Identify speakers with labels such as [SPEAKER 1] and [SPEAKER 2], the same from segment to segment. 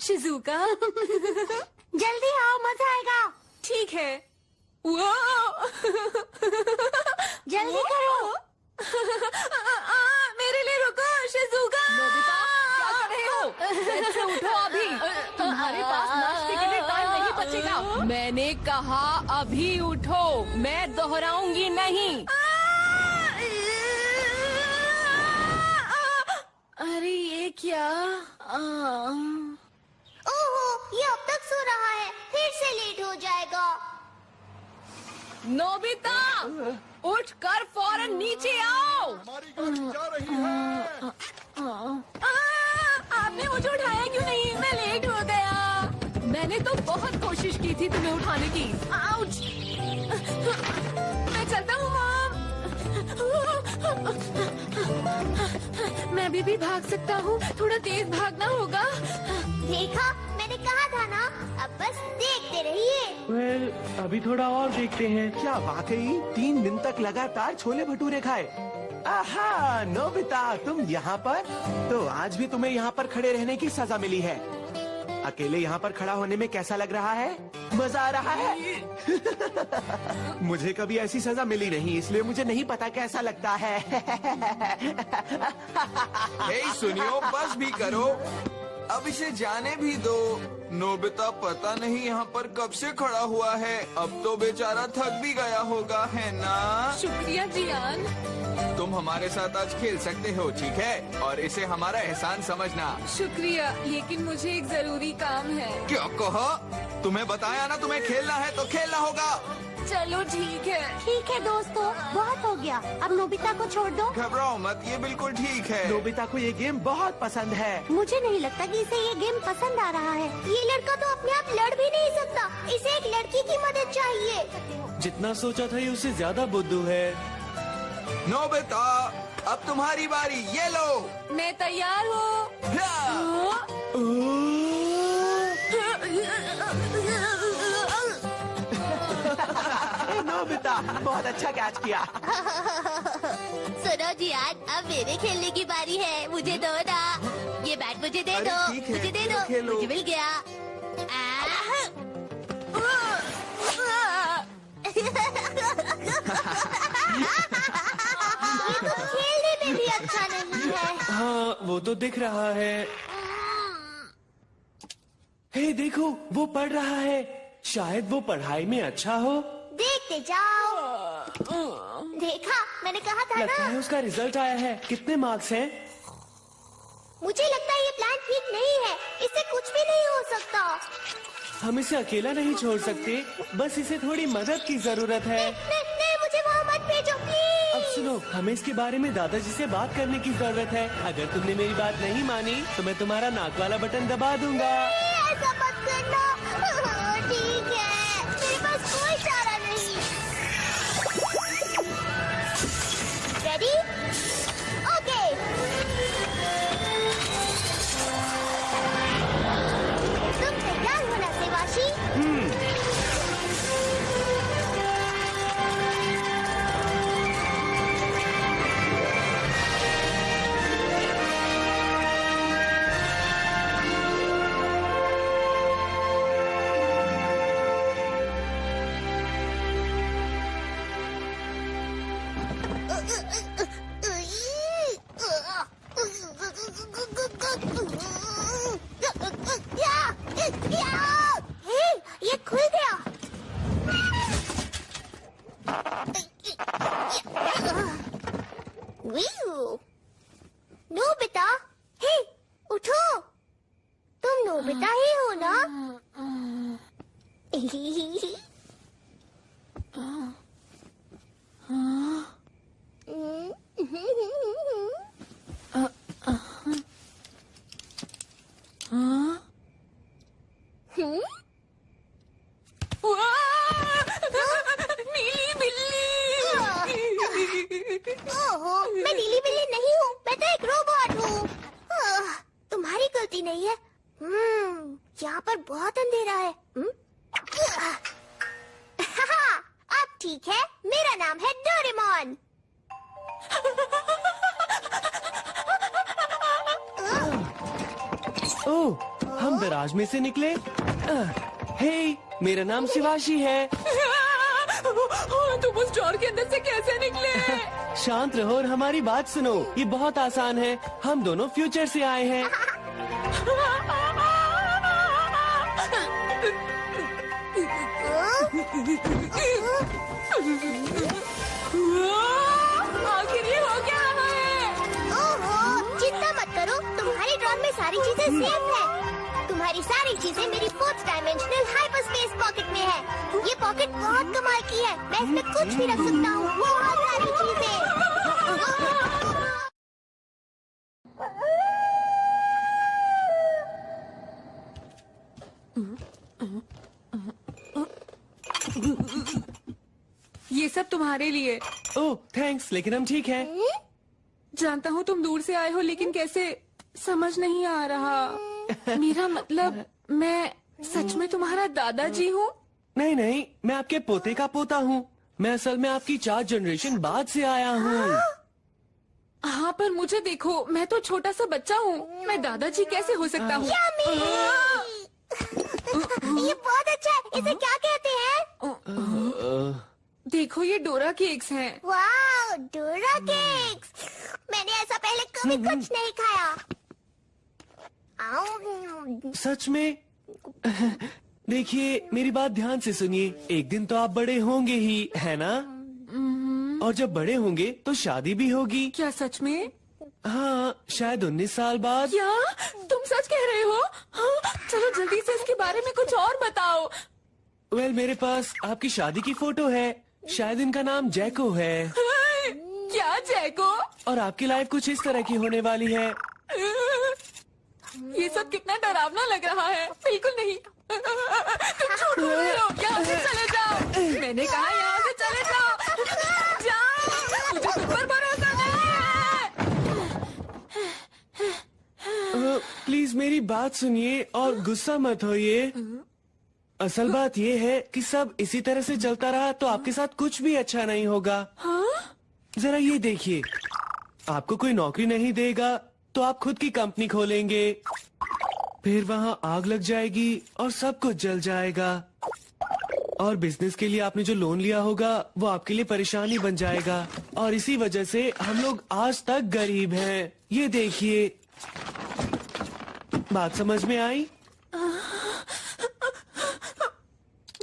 [SPEAKER 1] Shizuka.
[SPEAKER 2] जल्दी आओ, मजा आएगा।
[SPEAKER 1] ठीक है। वो
[SPEAKER 2] जल्दी करो।
[SPEAKER 1] मेरे लिए रुको शिजुका।
[SPEAKER 3] नोबिता, क्या कर रहे हो? बेड से उठो अभी। तुम्हारे पास नाश्ते के लिए टाइम नहीं बचेगा। मैंने कहा अभी उठो, मैं दोहराऊंगी नहीं।
[SPEAKER 1] अरे ये क्या?
[SPEAKER 2] ओहो, ये अब तक सो रहा है, फिर से लेट हो जाएगा।
[SPEAKER 3] नोबिता, उठ कर फौरन नीचे आओ।
[SPEAKER 4] हमारी गाड़ी जा रही है।
[SPEAKER 1] आपने मुझे उठाया क्यों नहीं? मैं लेट हो गया।
[SPEAKER 3] मैंने तो बहुत कोशिश की थी तुम्हें उठाने की।
[SPEAKER 1] आउच! मैं चलता हूँ मॉम। मैं अभी भी भाग सकता हूँ, थोड़ा तेज भागना होगा।
[SPEAKER 2] देखा, मैंने कहा था ना। अब बस देखते रहिए।
[SPEAKER 5] अभी थोड़ा और देखते हैं।
[SPEAKER 6] क्या वाकई 3 दिन तक लगातार छोले भटूरे खाए? आहा, नोबिता तुम यहाँ पर? तो आज भी तुम्हें यहाँ पर खड़े रहने की सजा मिली है। अकेले यहाँ पर खड़ा होने में कैसा लग रहा है? मजा आ रहा है? मुझे कभी ऐसी सजा मिली नहीं, इसलिए मुझे नहीं पता कैसा लगता है।
[SPEAKER 7] हे सुनियो, बस भी करो, अब इसे जाने भी दो। नोबिता पता नहीं यहाँ पर कब से खड़ा हुआ है, अब तो बेचारा थक भी गया होगा, है ना?
[SPEAKER 1] शुक्रिया जियान।
[SPEAKER 7] तुम हमारे साथ आज खेल सकते हो, ठीक है? और इसे हमारा एहसान समझना।
[SPEAKER 1] शुक्रिया, लेकिन मुझे एक जरूरी काम है।
[SPEAKER 7] क्या कहा? तुम्हें बताया ना, तुम्हें खेलना है तो खेलना होगा।
[SPEAKER 1] चलो ठीक है।
[SPEAKER 2] ठीक है दोस्तों, बहुत हो गया, अब नोबिता को छोड़ दो।
[SPEAKER 7] घबराओ मत, ये बिल्कुल ठीक है।
[SPEAKER 6] नोबिता को ये गेम बहुत पसंद है।
[SPEAKER 2] मुझे नहीं लगता कि इसे ये गेम पसंद आ रहा है। ये लड़का तो अपने आप लड़ भी नहीं सकता, इसे एक लड़की की मदद चाहिए।
[SPEAKER 5] जितना सोचा था ये उससे ज्यादा बुद्धू है।
[SPEAKER 7] नोबिता, अब तुम्हारी बारी, ये लो।
[SPEAKER 1] मैं तैयार हूँ।
[SPEAKER 6] नोबिता बहुत अच्छा कैच किया।
[SPEAKER 2] सुनो जियान, अब मेरे खेलने की बारी है, मुझे दो ना। ये बैट मुझे दे
[SPEAKER 7] अरे
[SPEAKER 2] दो,
[SPEAKER 7] ठीक है,
[SPEAKER 2] मुझे दे
[SPEAKER 7] खेलो,
[SPEAKER 2] दो,
[SPEAKER 7] खेलो।
[SPEAKER 2] मुझे मिल गया। ये तो खेलने में भी अच्छा नहीं है।
[SPEAKER 5] हाँ, वो तो दिख रहा है। हे देखो, वो पढ़ रहा है। शायद वो पढ़ाई में अच्छा हो।
[SPEAKER 2] देखते जाओ। देखा, मैंने कहा था
[SPEAKER 5] लगता
[SPEAKER 2] ना।
[SPEAKER 5] है उसका रिजल्ट आया है। कितने मार्क्स हैं?
[SPEAKER 2] मुझे लगता है ये प्लान ठीक नहीं है, इससे कुछ भी नहीं हो सकता।
[SPEAKER 5] हम इसे अकेला नहीं छोड़ सकते, बस इसे थोड़ी मदद की जरूरत है।
[SPEAKER 2] नहीं, मुझे वहाँ मत भेजो प्लीज।
[SPEAKER 5] अब सुनो, हमें इसके बारे में दादाजी से बात करने की जरूरत है। अगर तुमने मेरी बात नहीं मानी तो मैं तुम्हारा नाक वाला बटन दबा दूंगा।
[SPEAKER 2] ऐसा मत करना। ठीक है, मेरे पास कोई चारा नहीं। रेडी? ओके। तुम तैयार हो ना सेवाशी? ये खुल गया। नोबिता, हे, उठो। तुम नोबिता ही हो ना?
[SPEAKER 1] नीली बिल्ली।
[SPEAKER 2] ओहो, मैं नीली बिल्ली नहीं हूँ, मैं तो एक रोबोट हूँ। तुम्हारी गलती नहीं है। यहाँ पर बहुत अंधेरा है। अब ठीक है, मेरा नाम है डोरेमोन।
[SPEAKER 5] ओह, हम दराज में से निकले। हे, मेरा नाम शिवाशी है।
[SPEAKER 3] तुम उस डोर के अंदर से कैसे निकले?
[SPEAKER 5] शांत रहो और हमारी बात सुनो। ये बहुत आसान है। हम दोनों फ्यूचर से आए हैं।
[SPEAKER 3] आखिर ये हो क्या रहा है?
[SPEAKER 2] ओहो, चिंता मत करो, तुम्हारी ड्रॉर में सारी चीजें सेफ है। तुम्हारी सारी चीजें मेरी 4th डायमेंशनल हाइपरस्पेस पॉकेट में है। ये पॉकेट बहुत कमाल की है। मैं इसमें कुछ भी रख सकता हूँ, बहुत सारी चीजें।
[SPEAKER 3] ये सब तुम्हारे लिए।
[SPEAKER 5] ओह थैंक्स, लेकिन हम ठीक हैं।
[SPEAKER 3] जानता हूँ तुम दूर से आए हो, लेकिन कैसे समझ नहीं आ रहा। मेरा मतलब, मैं सच में तुम्हारा दादाजी हूँ?
[SPEAKER 5] नहीं नहीं, मैं आपके पोते का पोता हूँ। मैं असल में आपकी 4 जनरेशन बाद से आया हूँ।
[SPEAKER 3] हाँ, पर मुझे देखो, मैं तो छोटा सा बच्चा हूँ। मैं दादाजी कैसे हो सकता हूँ?
[SPEAKER 2] ये बहुत अच्छा है। इसे क्या कहते हैं?
[SPEAKER 3] देखो, ये डोरा केक्स हैं।
[SPEAKER 2] वाह, डोरा केक्स। मैंने ऐसा पहले कभी कुछ नहीं खाया।
[SPEAKER 5] सच में? देखिए, मेरी बात ध्यान से सुनिए। एक दिन तो आप बड़े होंगे ही, है ना? और जब बड़े होंगे तो शादी भी होगी।
[SPEAKER 3] क्या सच में?
[SPEAKER 5] हाँ, शायद 19 साल बाद।
[SPEAKER 3] क्या तुम सच कह रहे हो? हाँ, चलो जल्दी से इसके बारे में कुछ और बताओ।
[SPEAKER 5] वेल, मेरे पास आपकी शादी की फोटो है। शायद इनका नाम जैको है।
[SPEAKER 3] क्या जैको?
[SPEAKER 5] और आपकी लाइफ कुछ इस तरह की होने वाली है।
[SPEAKER 3] ये सब कितना डरावना लग रहा है। बिल्कुल नहीं। तुम झूठ बोल रहे हो। यहाँ से चले जाओ। मैंने कहा यहाँ से चले जाओ। जाओ, मुझे तुम पर भरोसा नहीं है।
[SPEAKER 5] प्लीज मेरी बात सुनिए और गुस्सा मत होइए। असल बात ये है कि सब इसी तरह से चलता रहा तो आपके साथ कुछ भी अच्छा नहीं होगा।
[SPEAKER 3] हाँ?
[SPEAKER 5] जरा ये देखिए, आपको कोई नौकरी नहीं देगा तो आप खुद की कंपनी खोलेंगे। फिर वहाँ आग लग जाएगी और सब कुछ जल जाएगा। और बिजनेस के लिए आपने जो लोन लिया होगा वो आपके लिए परेशानी बन जाएगा। और इसी वजह से हम लोग आज तक गरीब हैं। ये देखिए, बात समझ में आई?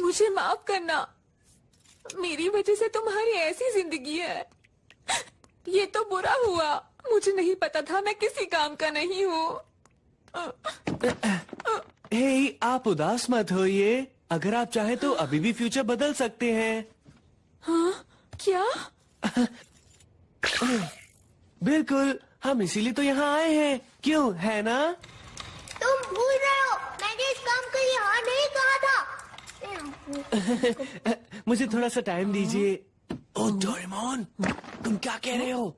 [SPEAKER 3] मुझे माफ करना। मेरी वजह से तुम्हारी ऐसी जिंदगी है। ये तो बुरा हुआ। मुझे नहीं पता था मैं किसी काम का नहीं हूँ।
[SPEAKER 5] हे, आप उदास मत होइए। अगर आप चाहे तो अभी भी फ्यूचर बदल सकते हैं।
[SPEAKER 3] हाँ? क्या?
[SPEAKER 5] बिल्कुल, हम इसीलिए तो यहाँ आए हैं। क्यों, है ना?
[SPEAKER 2] तुम भूल रहे हो, मैंने इस काम के लिए हाँ नहीं कहा था।
[SPEAKER 5] मुझे थोड़ा सा टाइम दीजिए। ओह डोरेमोन, तुम क्या कह रहे हो?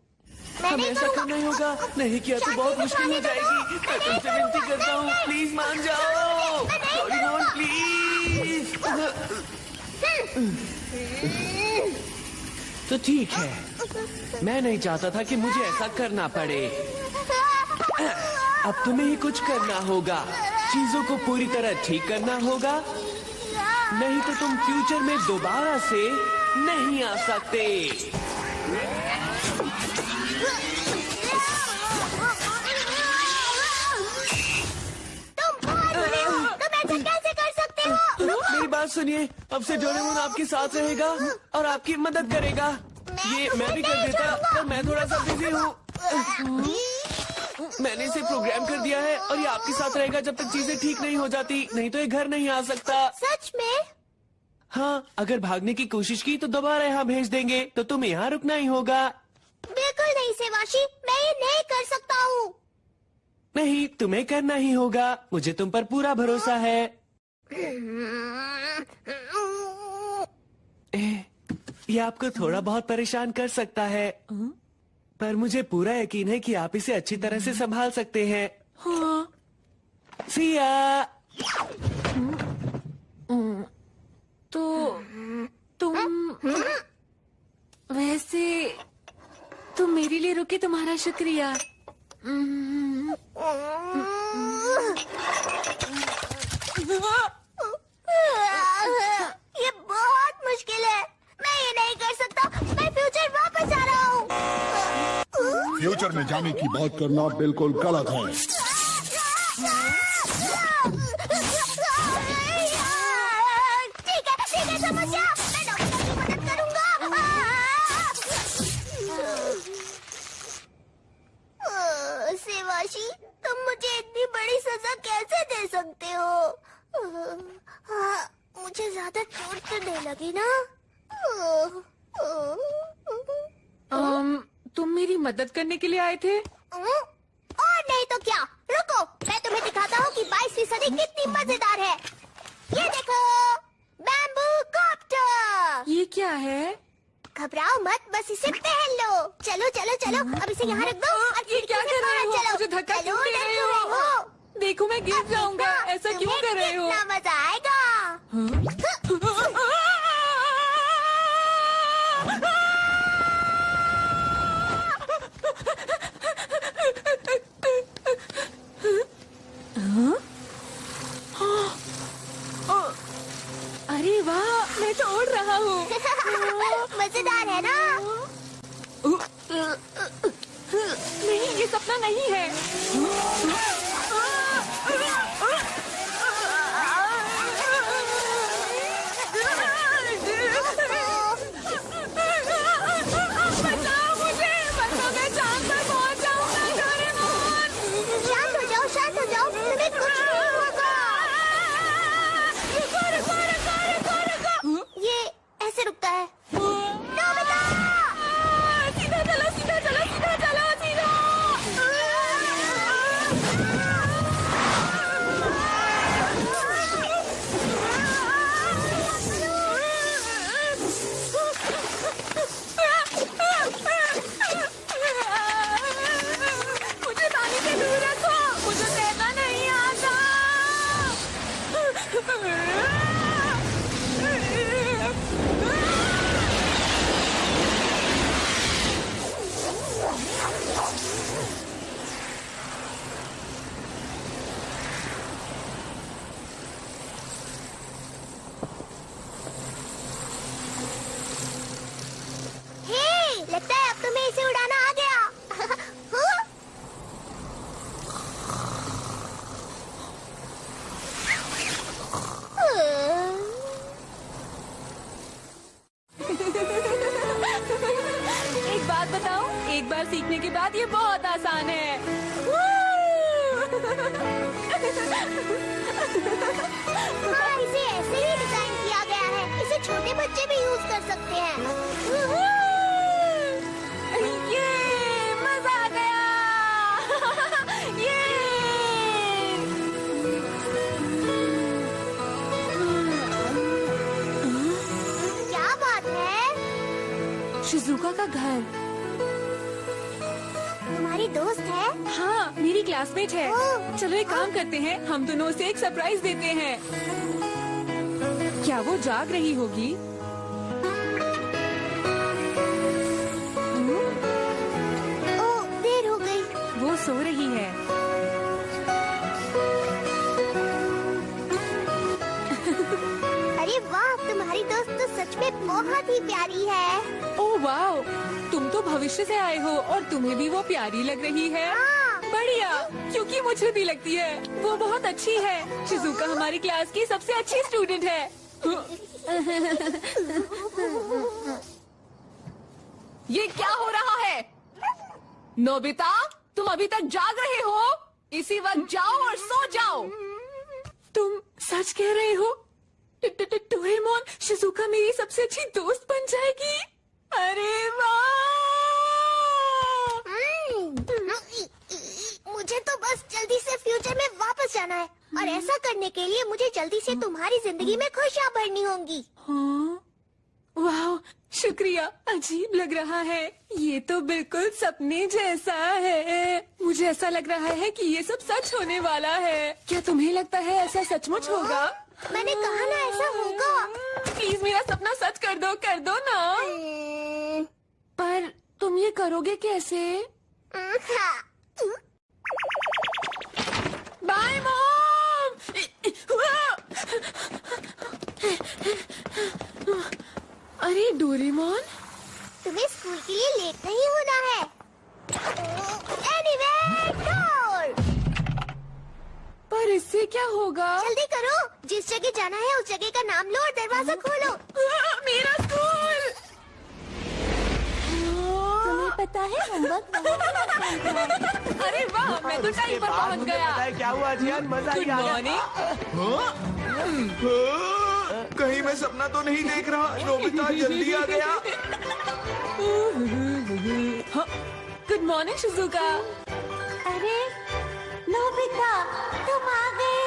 [SPEAKER 5] हमें ऐसा करना ही होगा। नहीं किया तो बहुत मुश्किल हो जाएगी। मैं तुमसे विनती करता हूँ, प्लीज मान जाओ। Doraemon please. तो ठीक है, मैं नहीं चाहता था कि मुझे ऐसा करना पड़े। अब तुम्हें ही कुछ करना होगा। चीजों को पूरी तरह ठीक करना होगा, नहीं तो तुम फ्यूचर में दोबारा से नहीं आ सकते।
[SPEAKER 2] तुम कैसे कर सकते हो?
[SPEAKER 5] मेरी बात सुनिए, अब से डोरेमोन आपके साथ रहेगा और आपकी मदद करेगा। ये मैं भी कर देता, पर मैं थोड़ा सा बिजी हूँ। मैंने इसे प्रोग्राम कर दिया है और ये आपके साथ रहेगा जब तक चीजें ठीक नहीं हो जाती। नहीं तो ये घर नहीं आ सकता।
[SPEAKER 2] सच में?
[SPEAKER 5] हाँ, अगर भागने की कोशिश की तो दोबारा यहाँ भेज देंगे, तो तुम्हें यहाँ रुकना ही होगा।
[SPEAKER 2] बिल्कुल नहीं सेवाशी, मैं ये नहीं कर सकता हूँ।
[SPEAKER 5] नहीं, तुम्हें करना ही होगा। मुझे तुम पर पूरा भरोसा है। ये आपको थोड़ा बहुत परेशान कर सकता है, पर मुझे पूरा यकीन है कि आप इसे अच्छी तरह से संभाल सकते हैं।
[SPEAKER 3] हाँ।
[SPEAKER 5] सिया।
[SPEAKER 3] तो तुम वैसे तुम मेरे लिए रुके, तुम्हारा शुक्रिया।
[SPEAKER 2] ये बहुत मुश्किल है। मैं ये नहीं कर सकता। मैं फ्यूचर वापस आ रहा हूँ।
[SPEAKER 4] फ्यूचर में जाने की बात करना बिल्कुल गलत है।
[SPEAKER 2] ठीक है समझ गया। मैं डॉक्टर की मदद करूंगा। सेवाशी, तुम मुझे इतनी बड़ी सजा कैसे दे सकते हो? मुझे ज्यादा चोट तो नहीं लगी ना?
[SPEAKER 3] तुम मेरी मदद करने के लिए आए थे?
[SPEAKER 2] और नहीं तो क्या। रुको, मैं तुम्हें दिखाता हूँ कि 22वीं सदी कितनी मजेदार है। ये देखो, बैम्बू कॉप्टर।
[SPEAKER 3] ये क्या है?
[SPEAKER 2] घबराओ मत, बस इसे पहन लो। चलो चलो चलो, अब इसे यहाँ रख दो और
[SPEAKER 3] ये क्या कर रहे हो?
[SPEAKER 2] चलो।
[SPEAKER 3] मुझे धक्का क्यों दे रहे
[SPEAKER 2] चलो,
[SPEAKER 3] हो? देखो मैं गिर जाऊंगा। ऐसा क्यों
[SPEAKER 2] तुम्हें
[SPEAKER 3] कर रहे हो?
[SPEAKER 2] कितना मजा आएगा।
[SPEAKER 3] अरे वाह, मैं तो उड़ रहा हूँ।
[SPEAKER 2] मजेदार है ना?
[SPEAKER 3] नहीं, ये सपना नहीं है। बचाओ मुझे, बचाओ, मैं चांद पर पहुंच जाऊंगा। डोरेमोन,
[SPEAKER 2] शांत हो जाओ, तुम्हें कुछ नहीं होगा।
[SPEAKER 3] रुको रुको रुको रुको रुको।
[SPEAKER 2] ये ऐसे रुकता है। नोबिता!
[SPEAKER 3] सीधा चलो, सीधा चलो, सीधा चलो, सीधा। मुझे पानी से दूर रखो, मुझे तैरना नहीं आता।
[SPEAKER 2] हे, लगता है अब तुम्हें इसे उड़ाना आ गया। हाँ?
[SPEAKER 3] एक बात बताऊं, एक बार सीखने के बाद ये बहुत आसान है।
[SPEAKER 2] हाँ, इसे ऐसे ही डिजाइन किया गया है। इसे छोटे बच्चे भी यूज कर सकते हैं।
[SPEAKER 3] ये मजा आ गया। ये
[SPEAKER 2] क्या बात है?
[SPEAKER 3] शिजुका का घर।
[SPEAKER 2] तुम्हारी दोस्त है?
[SPEAKER 3] हाँ, मेरी क्लासमेट है।
[SPEAKER 2] ओह।
[SPEAKER 3] चलो एक काम करते हैं, हम दोनों उसे एक सरप्राइज देते हैं। क्या वो जाग रही होगी?
[SPEAKER 2] ओह, देर हो गई।
[SPEAKER 3] वो सो रही है।
[SPEAKER 2] अरे वाह, तुम्हारी दोस्त तो सच में बहुत ही प्यारी है।
[SPEAKER 3] ओह वाओ, तुम तो भविष्य से आए हो और तुम्हें भी वो प्यारी लग रही है।
[SPEAKER 2] हाँ।
[SPEAKER 3] बढ़िया, क्योंकि मुझे भी लगती है वो बहुत अच्छी है। शिजुका हमारी क्लास की सबसे अच्छी स्टूडेंट है। ये क्या हो रहा है? नोबिता, तुम अभी तक जाग रहे हो? इसी वक्त जाओ और सो जाओ। तुम सच कह रहे हो? डोरेमोन, शिजुका मेरी सबसे अच्छी दोस्त बन जाएगी। अरे वाह!
[SPEAKER 2] मुझे तो बस जल्दी से फ्यूचर में वापस जाना है और ऐसा करने के लिए मुझे जल्दी से तुम्हारी जिंदगी में खुशियाँ भरनी होंगी।
[SPEAKER 3] हाँ? वाह, शुक्रिया। अजीब लग रहा है। ये तो बिल्कुल सपने जैसा है। मुझे ऐसा लग रहा है कि ये सब सच होने वाला है। क्या तुम्हें लगता है ऐसा सचमुच होगा?
[SPEAKER 2] मैंने कहा ना ऐसा होगा।
[SPEAKER 3] प्लीज मेरा सपना सच कर दो ना। पर तुम ये करोगे कैसे? Bye mom.
[SPEAKER 1] डोरेमोन,
[SPEAKER 2] तुम्हें स्कूल के लिए लेट नहीं होना है। Anyway, door.
[SPEAKER 1] पर इससे क्या होगा?
[SPEAKER 2] जल्दी करो, जिस जगह जाना है उस जगह का नाम लो और दरवाजा खोलो।
[SPEAKER 1] मेरा स्कूल।
[SPEAKER 2] तुम्हें पता है होमवर्क
[SPEAKER 3] अरे वाह, मैं तो टाइम पर पहुंच गया।
[SPEAKER 6] पता है क्या हुआ जियान, मजा ही
[SPEAKER 3] गुड
[SPEAKER 6] आ गया।
[SPEAKER 3] मॉर्निंग।
[SPEAKER 7] कहीं मैं सपना तो नहीं देख रहा। नोबिता जल्दी आ गया।
[SPEAKER 3] Good morning Shizuka.
[SPEAKER 2] अरे नोबिता, तुम आ गए।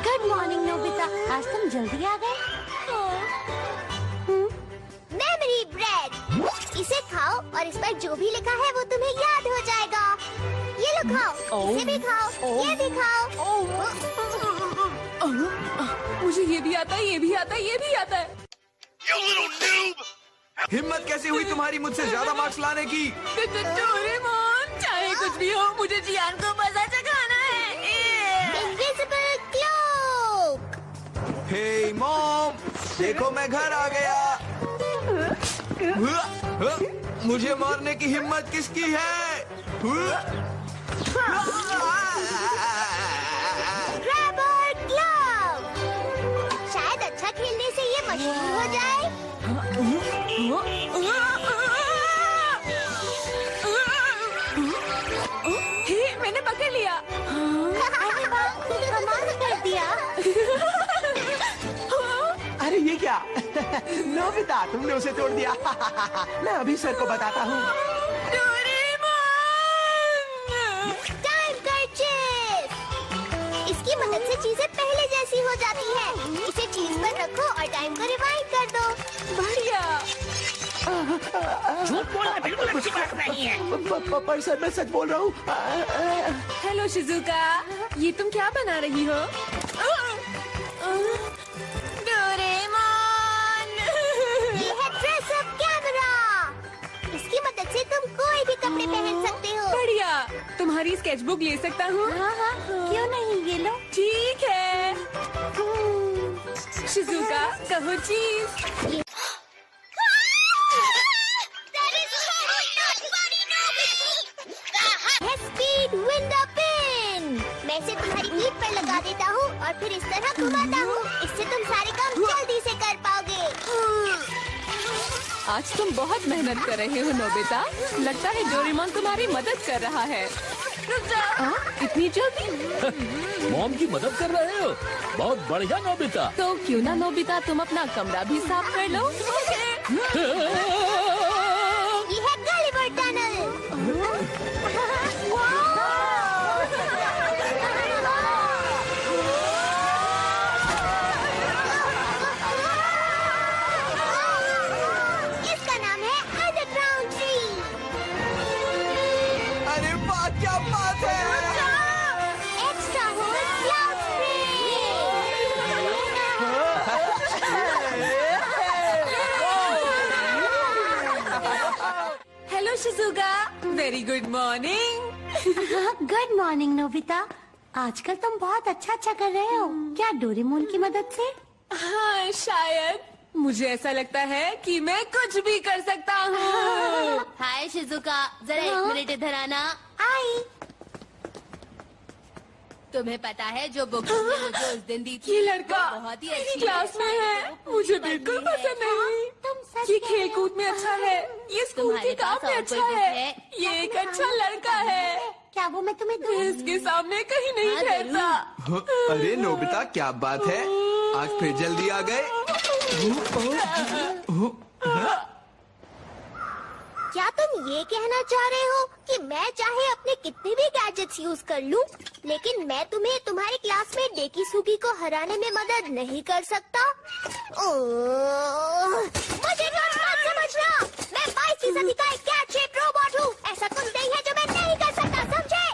[SPEAKER 2] गुड मॉर्निंग नोबिता, आज तुम जल्दी आ गए। मेमोरी ब्रेड, इसे खाओ और इस पर जो भी लिखा है वो तुम्हें याद हो जाएगा। ये लो खाओ, इसे भी खाओ, ये भी खाओ।
[SPEAKER 3] मुझे ये भी आता है, ये भी आता है, ये भी आता है।
[SPEAKER 7] हिम्मत कैसे हुई तुम्हारी मुझसे ज्यादा मार्क्स लाने की?
[SPEAKER 3] डोरेमोन, चाहे कुछ भी हो, मुझे जियान को मजा चखाना है।
[SPEAKER 2] Invisible cloak.
[SPEAKER 7] हे मॉम, देखो मैं घर आ गया। मुझे मारने की हिम्मत किसकी है?
[SPEAKER 2] Rubber glove. शायद अच्छा खेलने से ये मशहूर हो जाए।
[SPEAKER 3] हे, मैंने पकड़ लिया।
[SPEAKER 2] कमाल कर दिया।
[SPEAKER 6] अरे ये क्या? नोबिता, तुमने उसे तोड़ दिया। मैं अभी सर को बताता हूँ।
[SPEAKER 2] टाइम कर्चिफ। इसकी मदद से चीजें पहले जैसी हो जाती है। इसे चीज पर रखो और टाइम को रिवाइंड कर दो।
[SPEAKER 3] बढ़िया।
[SPEAKER 8] झूठ बोलना बिल्कुल अच्छी बात नहीं है।
[SPEAKER 6] पर सर मैं सच बोल रहा हूँ।
[SPEAKER 3] हेलो शिजुका, ये तुम क्या बना रही हो? डोरेमोन।
[SPEAKER 2] ये है ड्रेस अप कैमरा। इसकी मदद से तुम कोई भी कपड़े पहन सकते हो।
[SPEAKER 3] बढ़िया। तुम्हारी स्केचबुक ले सकता हूँ?
[SPEAKER 2] हाँ, क्यों नहीं, ये लो।
[SPEAKER 3] ठीक है। शिजुका, कहो चीज।
[SPEAKER 2] Speed window pin. मैं इसे तुम्हारी पीठ पर लगा देता हूँ और फिर इस तरह घुमाता हूँ। इससे तुम सारे काम जल्दी से कर पाओगे।
[SPEAKER 3] आज तुम बहुत मेहनत कर रहे हो नोबिता। लगता है डोरेमोन तुम्हारी मदद कर रहा है। रुक जा। इतनी जल्दी?
[SPEAKER 8] मॉम की मदद कर रहे हो? बहुत बढ़िया नोबिता।
[SPEAKER 3] तो क्यों ना नोबिता, तुम अपना कमरा भी साफ कर लो।
[SPEAKER 2] ये है गलिवर टनल। इसका नाम है अंडरग्राउंड ट्री।
[SPEAKER 7] अरे वाह, क्या बात है।
[SPEAKER 2] Extra hole cloud
[SPEAKER 3] hello Shizuka, very good morning.
[SPEAKER 2] Good morning Nobita. आजकल तुम बहुत अच्छा कर रहे हो। क्या डोरेमोन की मदद से?
[SPEAKER 3] हाँ, शायद। मुझे ऐसा लगता है कि मैं कुछ भी कर सकता हूँ।
[SPEAKER 9] हाय शिजुका, जरा 1 मिनट इधर आना।
[SPEAKER 2] आई।
[SPEAKER 9] तुम्हें पता है जो बुक मुझे उस दिन दी थी,
[SPEAKER 3] ये लड़का
[SPEAKER 9] वो बहुत ही
[SPEAKER 3] मेरी
[SPEAKER 9] अच्छी
[SPEAKER 3] क्लास में है। मुझे बिल्कुल पसंद नहीं।
[SPEAKER 2] तुम सच
[SPEAKER 3] ये
[SPEAKER 2] कह
[SPEAKER 3] खेल
[SPEAKER 2] रहे
[SPEAKER 3] कूद में अच्छा है, ये स्कूल के
[SPEAKER 9] तुम्हारे
[SPEAKER 3] काम
[SPEAKER 9] पास
[SPEAKER 3] में
[SPEAKER 9] और
[SPEAKER 3] अच्छा
[SPEAKER 9] कोई बुक
[SPEAKER 3] है,
[SPEAKER 9] है?
[SPEAKER 3] ये एक अच्छा लड़का है।
[SPEAKER 2] क्या वो मैं तुम्हें दूँ?
[SPEAKER 3] इसके सामने कहीं नहीं
[SPEAKER 9] हाँ,
[SPEAKER 3] ठहरता।
[SPEAKER 7] अरे नोबिता, क्या बात है? आज फिर जल्दी आ गए।
[SPEAKER 2] क्या तुम ये कहना चाह रहे हो कि मैं चाहे अपने कितने भी गैजेट्स यूज कर लूं, लेकिन मैं तुम्हें तुम्हारी क्लासमेट डेकीसुगी को हराने में मदद नहीं कर सकता? मुझे मत समझना, मैं 22वीं सदी का एक कैट शेप रोबोट हूँ। ऐसा कुछ नहीं है जो मैं नहीं कर सकता, समझे?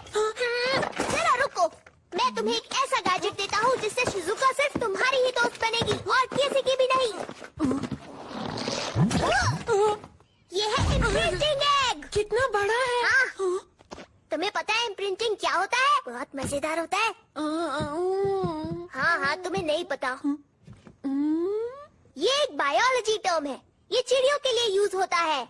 [SPEAKER 2] जरा रुको, मैं तुम्हें एक ऐसा गैजेट देता हूँ जिससे शिजुका सिर्फ तुम्हारी ही दोस्त बनेगी और किसी की भी नहीं। ये है इम्प्रिंटिंग एग।
[SPEAKER 3] कितना बड़ा है?
[SPEAKER 2] हाँ। तुम्हें पता है इम्प्रिंटिंग क्या होता है? बहुत मजेदार होता है। हाँ, तुम्हें नहीं पता। ये एक बायोलॉजी टर्म है। ये चिड़ियों के लिए यूज होता है।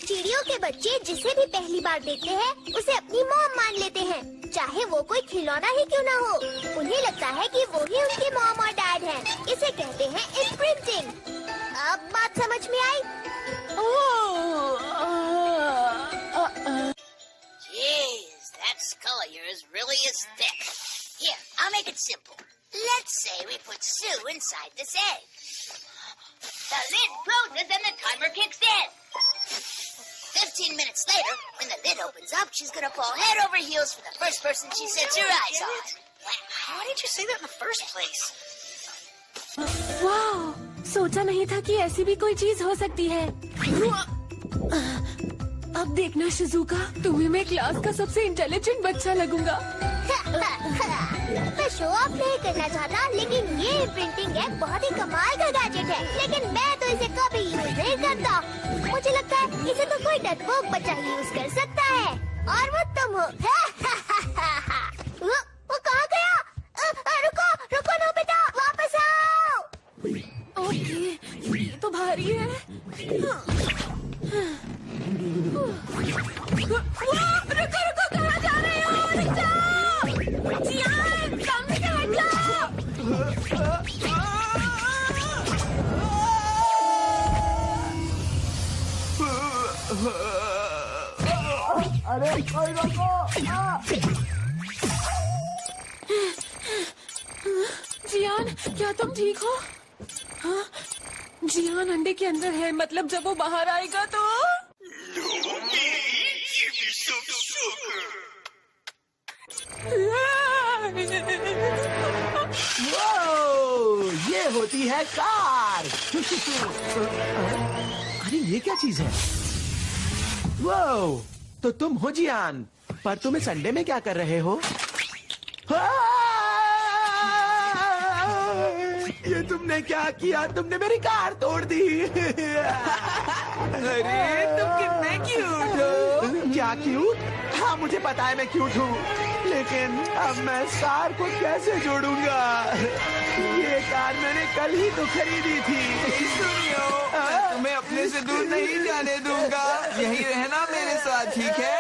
[SPEAKER 2] चिड़ियों के बच्चे जिसे भी पहली बार देखते हैं उसे अपनी मॉम मान लेते हैं, चाहे वो कोई खिलौना ही क्यों ना हो। उन्हें लगता है कि वो ही उनके मॉम और डैड हैं। इसे कहते हैं इम्प्रिंटिंग। अब बात समझ में आई?
[SPEAKER 10] Jeez, that skull of yours really is thick. Here, I'll make it simple. Let's say we put Sue inside this egg. The lid closes and the timer kicks in. 15 minutes later, when the lid opens up, she's gonna fall head over heels for the first person she sets her eyes on. Why did you say that in the first place?
[SPEAKER 1] वाह, सोचा नहीं था कि ऐसी भी कोई चीज हो सकती है। अब देखना शिजुका, तुम्हें मैं क्लास का सबसे इंटेलिजेंट बच्चा लगूंगा।
[SPEAKER 2] मैं शो ऑफ नहीं करना चाहता, लेकिन ये प्रिंटिंग एक बहुत ही कमाल का गैजेट है। लेकिन मैं तो इसे कभी यूज नहीं करता। मुझे लगता है इसे तो कोई डरपोक बच्चा ही यूज कर सकता है, और वो तुम हो। वो कहाँ गया? रुको रुको नोबिता, वापस आओ।
[SPEAKER 1] ओके, ये तो भारी है। रुको रुको, कहाँ जा रहे हो? रुक जाओ। जियान, सामने से हट जाओ।
[SPEAKER 6] अरे कोई रोको!
[SPEAKER 1] जियान, क्या तुम ठीक हो? हाँ? जियान अंडे के अंदर है, मतलब जब वो बाहर आएगा तो
[SPEAKER 6] ये होती है कार। अरे ये क्या चीज है? वो तो तुम हो जियान, पर तुम इस अंडे में क्या कर रहे हो? ये तुमने क्या किया? तुमने मेरी कार तोड़ दी।
[SPEAKER 7] अरे तुम कितने क्यूट हो।
[SPEAKER 6] क्या क्यूट? हाँ मुझे पता है मैं क्यूट हूँ, लेकिन अब मैं इस कार को कैसे जोड़ूंगा? ये कार मैंने कल ही तो खरीदी थी।
[SPEAKER 7] सुनियो, मैं तुम्हें अपने से दूर नहीं जाने दूंगा। यहीं रहना मेरे साथ, ठीक है?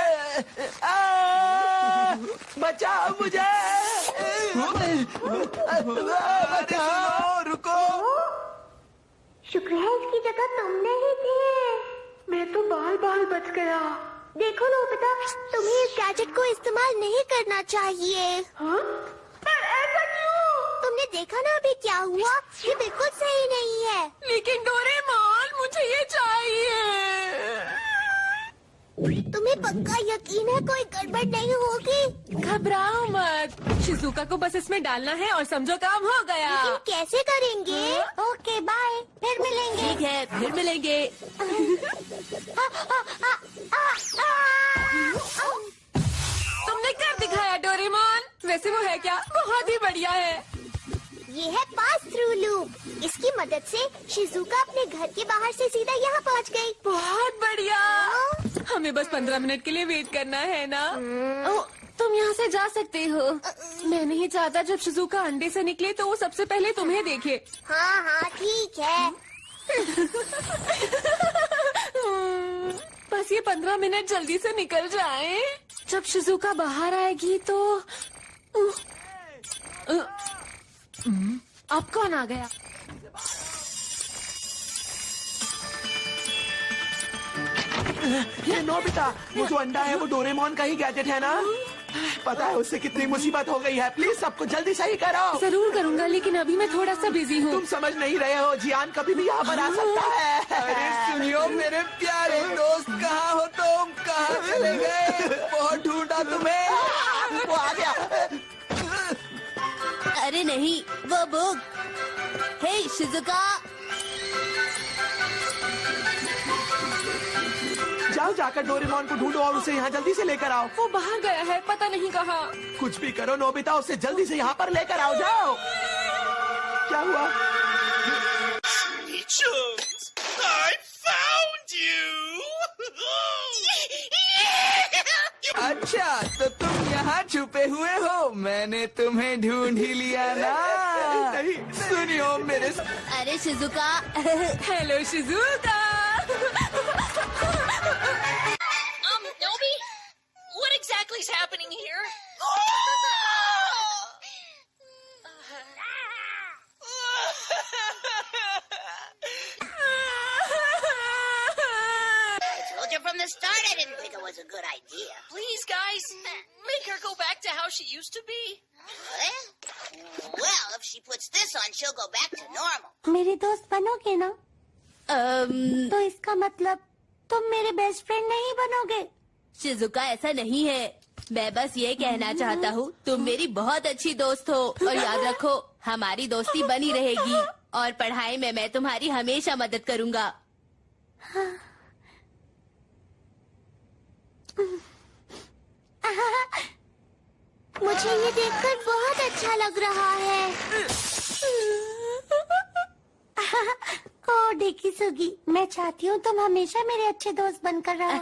[SPEAKER 6] बचाओ मुझे!
[SPEAKER 7] बचाओ, रुको।
[SPEAKER 2] शुक्र है इसकी जगह तुमने ही थे।
[SPEAKER 1] मैं तो बाल बाल बच गया।
[SPEAKER 2] देखो नोबिता, तुम्हें इस गैजेट को इस्तेमाल नहीं करना चाहिए।
[SPEAKER 1] हाँ? पर ऐसा क्यों?
[SPEAKER 2] तुमने देखा ना अभी क्या हुआ? ये बिल्कुल सही नहीं है।
[SPEAKER 1] लेकिन डोरेमोन, मुझे ये चाहिए।
[SPEAKER 2] तुम्हें पक्का यकीन है कोई गड़बड़ नहीं होगी?
[SPEAKER 1] घबराओ मत, शिजुका को बस इसमें डालना है और समझो काम हो गया।
[SPEAKER 2] लेकिन कैसे करेंगे? ओके बाय, फिर मिलेंगे।
[SPEAKER 3] ठीक है, फिर मिलेंगे।
[SPEAKER 1] तुमने कर दिखाया डोरेमोन। वैसे वो है क्या? बहुत ही बढ़िया है।
[SPEAKER 2] ये है पास थ्रू लूप। इसकी मदद से शिजुका अपने घर के बाहर से सीधा यहाँ पहुँच गई।
[SPEAKER 1] बहुत बढ़िया। हमें बस 15 मिनट के लिए वेट करना है ना? ओ, तुम यहाँ से जा सकते हो। मैं नहीं चाहता जब शिजुका अंडे से निकले तो वो सबसे पहले तुम्हें देखे।
[SPEAKER 2] हाँ हाँ ठीक है।
[SPEAKER 1] बस ये 15 मिनट जल्दी से निकल जाएं। जब शिजुका बाहर आएगी तो अब कौन आ गया?
[SPEAKER 6] ये नोबिता, वो जो अंडा है वो डोरेमोन का ही गैजेट है ना? पता है उससे कितनी मुसीबत हो गई है। प्लीज सबको जल्दी सही करो।
[SPEAKER 1] जरूर करूंगा, लेकिन अभी मैं थोड़ा सा बिजी हूँ।
[SPEAKER 6] तुम समझ नहीं रहे हो, जियान कभी भी यहाँ पर आ सकता है।
[SPEAKER 7] अरे सुनियो मेरे प्यारे दोस्त, कहाँ हो तुम? कहाँ चले गए? बहुत ढूंढा तुम्हें।
[SPEAKER 6] वो आ गया।
[SPEAKER 9] अरे नहीं, वो बुक। हे शिजुका,
[SPEAKER 6] जाओ जाकर डोरेमोन को ढूंढो और उसे यहाँ जल्दी से लेकर आओ।
[SPEAKER 1] वो बाहर गया है, पता नहीं कहाँ।
[SPEAKER 6] कुछ भी करो नोबिता, उसे जल्दी से यहाँ पर लेकर आओ। जाओ। क्या हुआ?
[SPEAKER 11] I found you!
[SPEAKER 7] अच्छा, तो तुम यहाँ छुपे हुए हो। मैंने तुम्हें ढूंढ ही लिया ना।
[SPEAKER 6] नहीं,
[SPEAKER 7] सुनियो मेरे
[SPEAKER 9] अरे Shizuka
[SPEAKER 1] hello Shizuka.
[SPEAKER 10] Nobi, what exactly is happening here? I told you from the start I didn't think it was a good idea.
[SPEAKER 11] Please, guys, make her go back to how she used to be.
[SPEAKER 10] Well, if she puts this on, she'll go back to normal.
[SPEAKER 2] मेरी दोस्त बनोगे ना? तो इसका मतलब तुम मेरे best friend नहीं बनोगे।
[SPEAKER 9] शिजुका ऐसा नहीं है, मैं बस ये कहना चाहता हूँ तुम मेरी बहुत अच्छी दोस्त हो और याद रखो हमारी दोस्ती बनी रहेगी और पढ़ाई में मैं तुम्हारी हमेशा मदद करूँगा।
[SPEAKER 2] मुझे ये देखकर बहुत अच्छा लग रहा है। ओ डेकी सुगी, मैं चाहती हूँ तुम हमेशा मेरे अच्छे दोस्त बनकर रहो।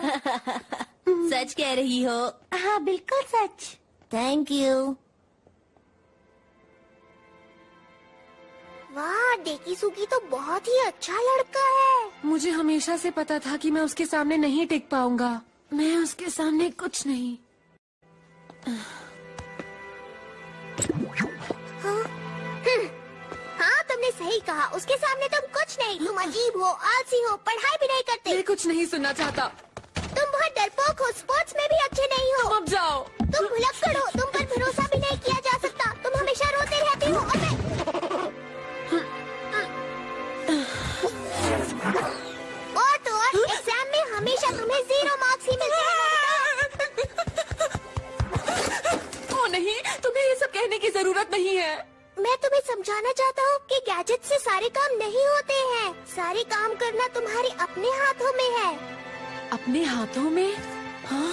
[SPEAKER 9] सच कह रही हो?
[SPEAKER 2] हाँ बिल्कुल सच। Thank you. वाह, डेकी सुगी तो बहुत ही अच्छा लड़का है।
[SPEAKER 1] मुझे हमेशा से पता था कि मैं उसके सामने नहीं टिक पाऊंगा। मैं उसके सामने कुछ नहीं।
[SPEAKER 2] हाँ तुमने सही कहा, उसके सामने तुम कुछ नहीं। तुम अजीब हो, आलसी हो, पढ़ाई भी नहीं करते।
[SPEAKER 1] मैं कुछ नहीं सुनना चाहता।
[SPEAKER 2] तुम बहुत डरपोक हो, स्पोर्ट्स में भी अच्छे नहीं हो।
[SPEAKER 1] तुम अब जाओ।
[SPEAKER 2] तुम भुलक्कड़ हो, तुम पर भरोसा भी नहीं किया जा सकता। तुम हमेशा रोते रहते हो और मैं और तो और एग्जाम में हमेशा तुम्हें 0 मार्क्स ही मिलते हैं।
[SPEAKER 1] ओ नहीं, तुम्हें ये सब कहने की जरूरत नहीं है।
[SPEAKER 2] मैं तुम्हें समझाना चाहता हूँ कि गैजेट से सारे काम नहीं होते हैं। सारे काम करना तुम्हारे अपने हाथों में है।
[SPEAKER 1] अपने हाथों में? हाँ?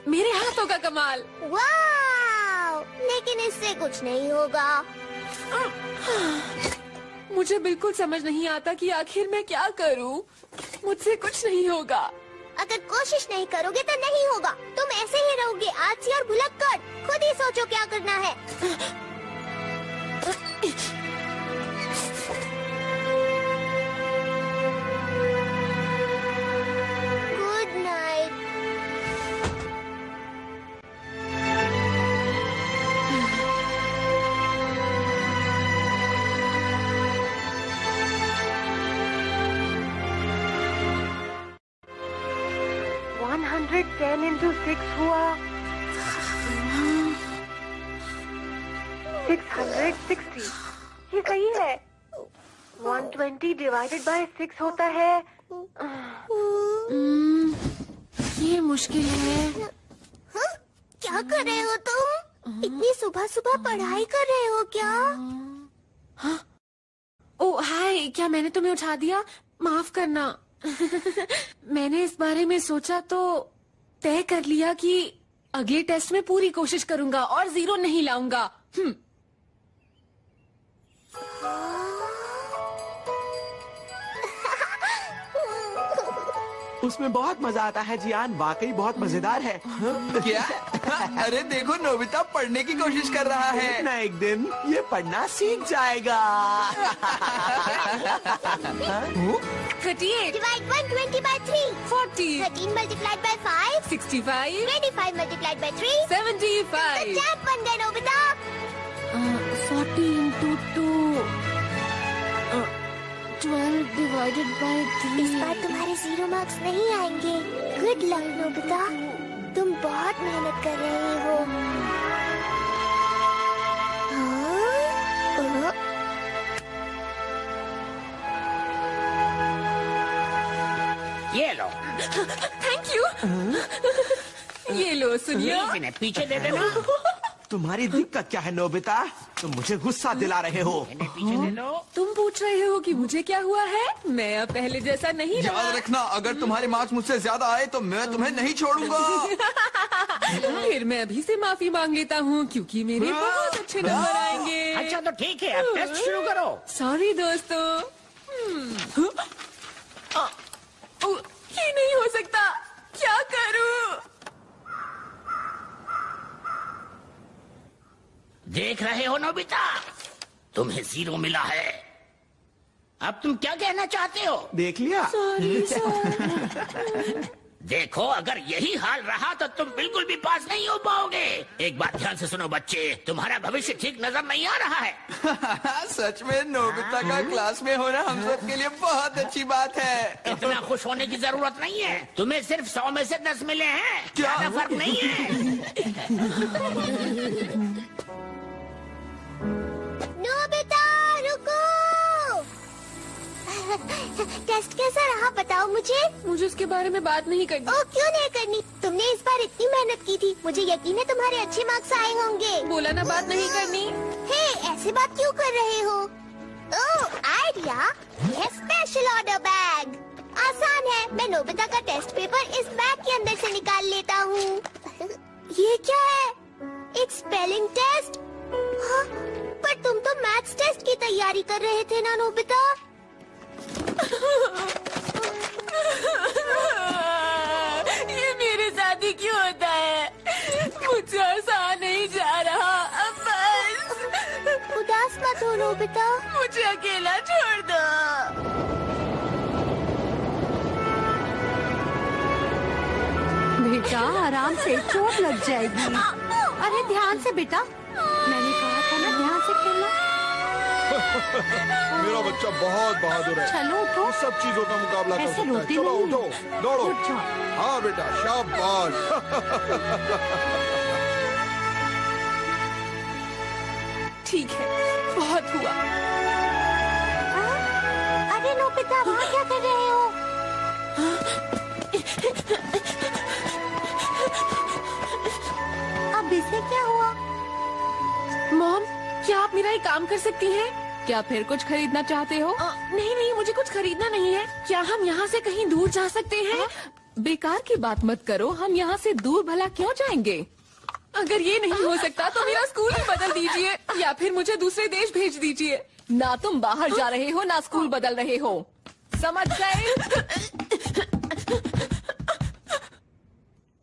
[SPEAKER 1] मेरे हाथों का कमाल।
[SPEAKER 2] वाव! लेकिन इससे कुछ नहीं होगा।
[SPEAKER 1] मुझे बिल्कुल समझ नहीं आता कि आखिर मैं क्या करूं। मुझसे कुछ नहीं होगा।
[SPEAKER 2] अगर कोशिश नहीं करोगे तो नहीं होगा। तुम ऐसे ही रहोगे, आलसी और भुलक्कड़। खुद ही सोचो क्या करना है। Good night.
[SPEAKER 12] टेन इंटू 6 हुआ 660। ये सही है। 120 डिवाइडेड बाय 6 होता है।
[SPEAKER 1] ये मुश्किल है।
[SPEAKER 2] हाँ? क्या कर रहे हो तुम? इतनी सुबह सुबह पढ़ाई कर रहे हो क्या?
[SPEAKER 1] हाँ? ओ हाय, क्या मैंने तुम्हें उठा दिया? माफ करना। मैंने इस बारे में सोचा तो तय कर लिया कि अगले टेस्ट में पूरी कोशिश करूंगा और 0 नहीं लाऊंगा।
[SPEAKER 6] उसमें बहुत मजा आता है जियान, वाकई बहुत मजेदार है।
[SPEAKER 7] क्या? अरे देखो, नोबिता पढ़ने की कोशिश कर रहा है।
[SPEAKER 6] एक ना एक दिन ये पढ़ना सीख जाएगा।
[SPEAKER 1] 38
[SPEAKER 2] Divide 120 by 3
[SPEAKER 1] 40
[SPEAKER 2] 13 multiplied by 5
[SPEAKER 1] 65
[SPEAKER 2] 25 multiplied by 3
[SPEAKER 1] 75
[SPEAKER 2] तो चैप बन गए नोबिता।
[SPEAKER 1] 40 into 2 12 divided by 3।
[SPEAKER 2] इस बार तुम्हारे 0 मार्क्स नहीं आएंगे। गुड लक नोबिता, तुम बहुत मेहनत कर रहे हो। हाँ?
[SPEAKER 13] ये लो।
[SPEAKER 1] Thank you. ये लो सुनियो।
[SPEAKER 13] इन्हें पीछे दे देना।
[SPEAKER 6] तुम्हारी दिक्कत क्या है नोबिता? तुम मुझे गुस्सा दिला रहे हो।
[SPEAKER 13] इन्हें पीछे दे लो।
[SPEAKER 1] तुम पूछ रहे हो कि मुझे क्या हुआ है? मैं अब पहले जैसा नहीं रहा।
[SPEAKER 7] याद रखना, अगर तुम्हारे मार्क्स मुझसे ज्यादा आए तो मैं तुम्हें नहीं छोड़ूंगा।
[SPEAKER 1] फिर मैं अभी से माफी मांग लेता हूँ क्योंकि मेरे बहुत अच्छे नंबर आएंगे।
[SPEAKER 13] अच्छा तो ठीक है, अब टेस्ट शुरू करो।
[SPEAKER 1] सॉरी दोस्तों। ये नहीं हो सकता, क्या करूँ?
[SPEAKER 13] देख रहे हो नोबिता, तुम्हें 0 मिला है। अब तुम क्या कहना चाहते हो?
[SPEAKER 6] देख लिया?
[SPEAKER 13] देखो, अगर यही हाल रहा तो तुम बिल्कुल भी पास नहीं हो पाओगे। एक बात ध्यान से सुनो बच्चे, तुम्हारा भविष्य ठीक नजर नहीं आ रहा है।
[SPEAKER 7] सच में नोबिता का क्लास में होना हम सब के लिए बहुत अच्छी बात है।
[SPEAKER 13] इतना खुश होने की जरूरत नहीं है, तुम्हें सिर्फ 100 में से 10 मिले हैं, ज्यादा फर्क नहीं है।
[SPEAKER 2] नोबिता रुको। टेस्ट कैसा रहा बताओ मुझे।
[SPEAKER 1] मुझे उसके बारे में बात नहीं करनी।
[SPEAKER 2] ओह, क्यों नहीं करनी? तुमने इस बार इतनी मेहनत की थी, मुझे यकीन है तुम्हारे अच्छे मार्क्स आए होंगे।
[SPEAKER 1] बोला ना बात नहीं करनी।
[SPEAKER 2] हे, ऐसे बात क्यों कर रहे हो? ओह, आइडिया, ये स्पेशल ऑर्डर बैग। आसान है, मैं नोबिता का टेस्ट पेपर इस बैग के अंदर से निकाल लेता हूँ। ये क्या है? एक स्पेलिंग टेस्ट? हाँ, पर तुम तो मैथ्स टेस्ट की तैयारी कर रहे थे ना नोबिता?
[SPEAKER 1] ये मेरे साथ ही क्यों होता है? मुझसे आसान नहीं जा रहा। अब बस
[SPEAKER 2] उदास मत हो नोबिता,
[SPEAKER 1] मुझे अकेला छोड़ दो।
[SPEAKER 14] बेटा आराम से, चोट लग जाएगी। अरे ध्यान से बेटा, मैंने कहा था ना ध्यान से खेलना।
[SPEAKER 4] मेरा बच्चा बहुत बहादुर है।
[SPEAKER 14] चलो उठो,
[SPEAKER 4] सब चीजों का मुकाबला कर
[SPEAKER 14] ऐसे
[SPEAKER 4] सकता है।
[SPEAKER 14] रोते
[SPEAKER 4] चलो
[SPEAKER 14] नहीं।
[SPEAKER 4] उठो, दौड़ो।
[SPEAKER 14] उठ जाओ।
[SPEAKER 4] हाँ बेटा, शाबाश।
[SPEAKER 1] ठीक है, बहुत हुआ।
[SPEAKER 2] अरे नोबिता, वहाँ क्या कर रहे हो? अब इसे क्या हुआ?
[SPEAKER 1] मॉम, क्या आप मेरा एक काम कर सकती हैं?
[SPEAKER 3] क्या फिर कुछ खरीदना चाहते हो?
[SPEAKER 1] नहीं नहीं, मुझे कुछ खरीदना नहीं है। क्या हम यहाँ से कहीं दूर जा सकते हैं?
[SPEAKER 3] बेकार की बात मत करो, हम यहाँ से दूर भला क्यों जाएंगे?
[SPEAKER 1] अगर ये नहीं हो सकता तो मेरा स्कूल ही बदल दीजिए, या फिर मुझे दूसरे देश भेज दीजिए।
[SPEAKER 3] ना तुम बाहर जा रहे हो, ना स्कूल बदल रहे हो, समझ गए?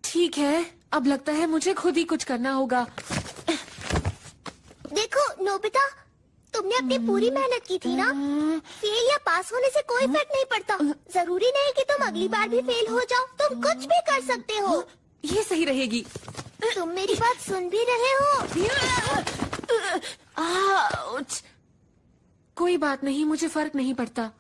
[SPEAKER 1] ठीक है, अब लगता है मुझे खुद ही कुछ करना होगा।
[SPEAKER 2] देखो नोबिता, तुमने अपनी पूरी मेहनत की थी ना। फेल या पास होने से कोई फर्क नहीं पड़ता। जरूरी नहीं कि तुम अगली बार भी फेल हो जाओ, तुम कुछ भी कर सकते हो।
[SPEAKER 1] ये सही रहेगी।
[SPEAKER 2] तुम मेरी बात सुन भी रहे हो?
[SPEAKER 1] कोई बात नहीं, मुझे फर्क नहीं पड़ता।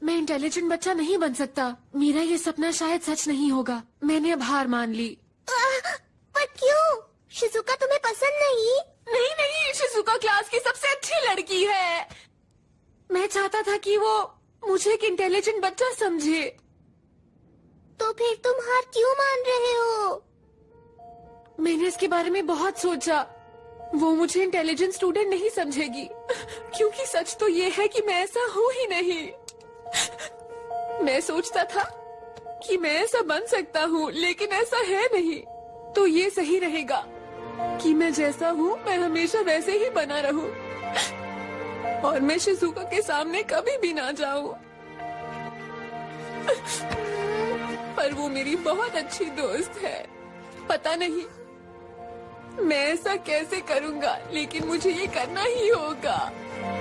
[SPEAKER 1] मैं इंटेलिजेंट बच्चा नहीं बन सकता। मेरा ये सपना शायद सच नहीं होगा। मैंने अब हार मान ली।
[SPEAKER 2] पर क्यों? शिजुका तुम्हें पसंद नहीं?
[SPEAKER 1] नहीं नहीं, शिजुका क्लास की सबसे अच्छी लड़की है। मैं चाहता था कि वो मुझे एक इंटेलिजेंट बच्चा समझे।
[SPEAKER 2] तो फिर तुम हार क्यों मान रहे हो?
[SPEAKER 1] मैंने इसके बारे में बहुत सोचा। वो मुझे इंटेलिजेंट स्टूडेंट नहीं समझेगी, क्योंकि सच तो ये है कि मैं ऐसा हूँ ही नहीं। मैं सोचता था कि मैं ऐसा बन सकता हूँ, लेकिन ऐसा है नहीं। तो ये सही रहेगा कि मैं जैसा हूँ मैं हमेशा वैसे ही बना रहूं, और मैं शिजुका के सामने कभी भी ना जाऊं। पर वो मेरी बहुत अच्छी दोस्त है। पता नहीं मैं ऐसा कैसे करूंगा, लेकिन मुझे ये करना ही होगा,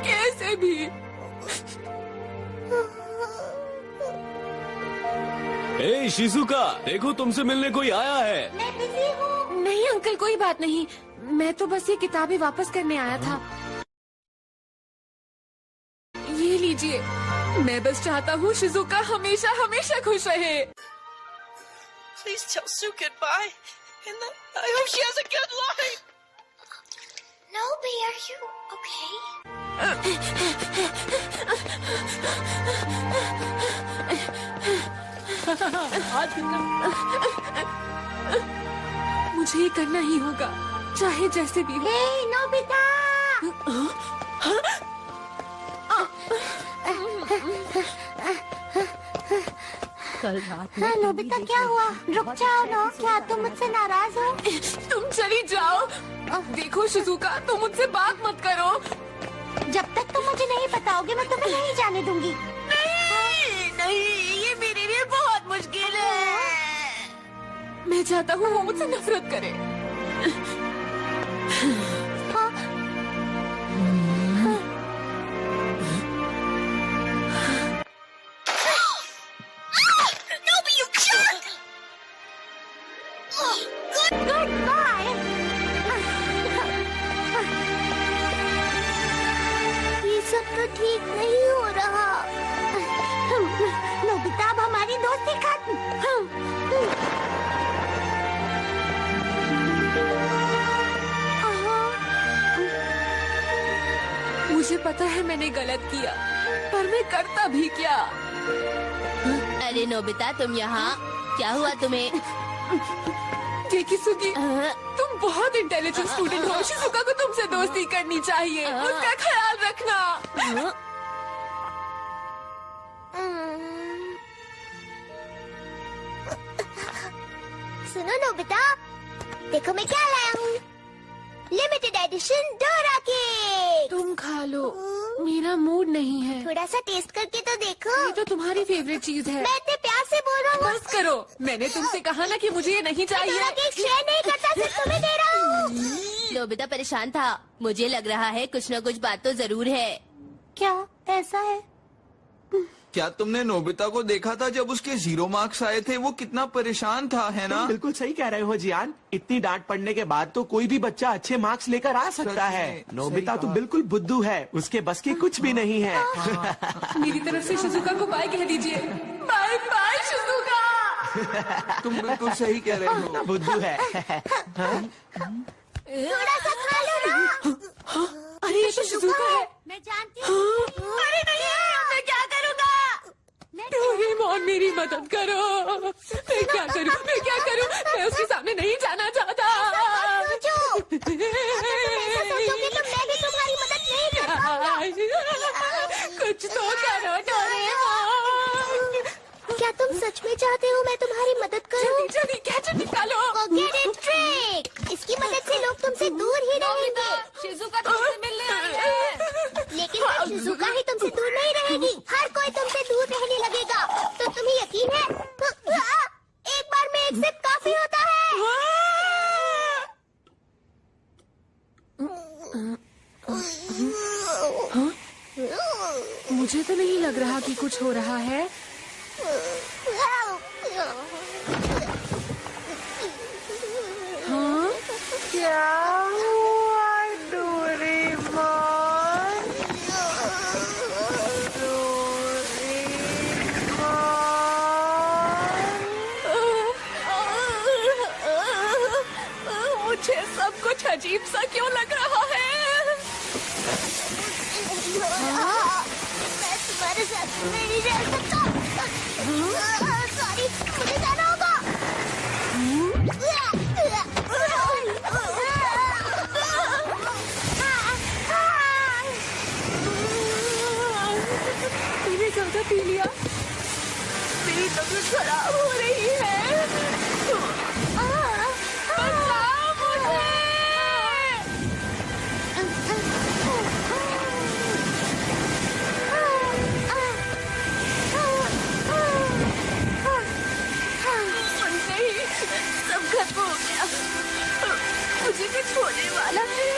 [SPEAKER 1] कैसे भी।
[SPEAKER 8] ए शिजुका, देखो तुमसे मिलने कोई आया है।
[SPEAKER 2] मैं बिजी हूँ।
[SPEAKER 1] नहीं अंकल, कोई बात नहीं। मैं तो बस ये किताबें वापस करने आया था। ये लीजिए। मैं बस चाहता हूँ शिजुका हमेशा हमेशा खुश रहे।
[SPEAKER 11] Please tell Sue goodbye. And I hope she has a good life.
[SPEAKER 2] Nobi, are you okay?
[SPEAKER 1] मुझे ये करना ही होगा, चाहे जैसे भी हो।
[SPEAKER 2] हे नोबिता!
[SPEAKER 14] कल रात में
[SPEAKER 2] नोबिता क्या हुआ? रुक जाओ ना, क्या तुम मुझसे नाराज हो?
[SPEAKER 1] तुम चली जाओ। देखो शिजुका, तुम मुझसे बात मत करो।
[SPEAKER 2] जब तक तुम मुझे नहीं बताओगे मैं तुम्हें नहीं जाने दूंगी।
[SPEAKER 1] नहीं नहीं, ये मेरे लिए बहुत मुश्किल है। मैं चाहता हूँ वो मुझसे नफरत करे।
[SPEAKER 2] हाँ, गुड बाय। ये सब तो ठीक नहीं हो रहा। नोबिता, अब हमारी दोस्ती खत्म।
[SPEAKER 1] मुझे पता है मैंने गलत किया, पर मैं करता भी क्या।
[SPEAKER 9] अरे नोबिता, तुम यहाँ? क्या हुआ तुम्हें?
[SPEAKER 1] किसुगी, तुम बहुत इंटेलिजेंट स्टूडेंट हो। शिजुका को तुमसे दोस्ती करनी चाहिए। उसका ख्याल रखना।
[SPEAKER 2] सुनो नोबिता, देखो मैं क्या लाया हूँ। Limited edition Dora cake.
[SPEAKER 1] तुम खा लो, मेरा मूड नहीं है।
[SPEAKER 2] थोड़ा सा टेस्ट करके तो देखो।
[SPEAKER 1] ये तो तुम्हारी फेवरेट चीज है।
[SPEAKER 2] मैं इतने प्यार से बोल रहा हूँ।
[SPEAKER 1] बस करो, मैंने तुमसे कहा ना कि मुझे ये नहीं चाहिए।
[SPEAKER 2] डोरा केक शेयर नहीं करता, सिर्फ तुम्हें दे रहा हूँ।
[SPEAKER 9] नोबिता परेशान था। मुझे लग रहा है कुछ न कुछ बात तो जरूर है।
[SPEAKER 14] क्या ऐसा है?
[SPEAKER 7] क्या तुमने नोबिता को देखा था जब उसके 0 मार्क्स आए थे? वो कितना परेशान था, है ना?
[SPEAKER 6] तुम बिल्कुल सही कह रहे हो जियान। इतनी डांट पड़ने के बाद तो कोई भी बच्चा अच्छे मार्क्स लेकर आ सकता है। नोबिता तो बिल्कुल बुद्धू है, उसके बस की कुछ भी नहीं है।
[SPEAKER 1] मेरी तरफ से शिजुका को बाय कह दीजिए। Bye bye Shizuka.
[SPEAKER 7] तुम बिल्कुल सही कह रहे हो।
[SPEAKER 6] बुद्धू है।
[SPEAKER 2] थोड़ा सा खा लो ना।
[SPEAKER 1] अरे ये तो शिजुका है।
[SPEAKER 2] मैं जानती हूँ।
[SPEAKER 1] अरे नहीं, मैं क्या करूँगा? डोरेमोन, मेरी मदद करो। मैं क्या करूँ? मैं उसके सामने नहीं जाना चाहता।
[SPEAKER 2] सोचोगे तो मैं भी तुम्हारी मदद नहीं कर पाऊंगा।
[SPEAKER 1] कुछ तो करो डोरेमोन।
[SPEAKER 2] क्या तुम सच में चाहते हो मैं तुम्हारी मदद करूं?
[SPEAKER 1] जल्दी कैच निकालो।
[SPEAKER 2] Get it trick। इसकी मदद से लोग तुमसे दूर ही रहेंगे।
[SPEAKER 1] शिजुका तुमसे मिलने आई है।
[SPEAKER 2] लेकिन फिर शिजुका ही तुमसे दूर नहीं रहेगी। हर कोई तुमसे दूर रहने लगेगा। तो तुम्हें यकीन है? एक बार में एक सिप काफी होता है।
[SPEAKER 1] मुझे तो नहीं लग रहा कि कुछ हो रहा है। हाँ?
[SPEAKER 12] क्या हुआ डोरेमोन?
[SPEAKER 1] मुझे सब कुछ अजीब सा क्यों लग रहा है?
[SPEAKER 2] मैं तुम्हारे साथ नहीं रह सकता। सॉरी, मुझे जाना होगा।
[SPEAKER 1] मैंने ज्यादा पी लिया। मेरी तबीयत खराब हो रही है। बचाओ मुझे। नहीं, सब खत्म हो गया। मुझे कुछ होने वाला है।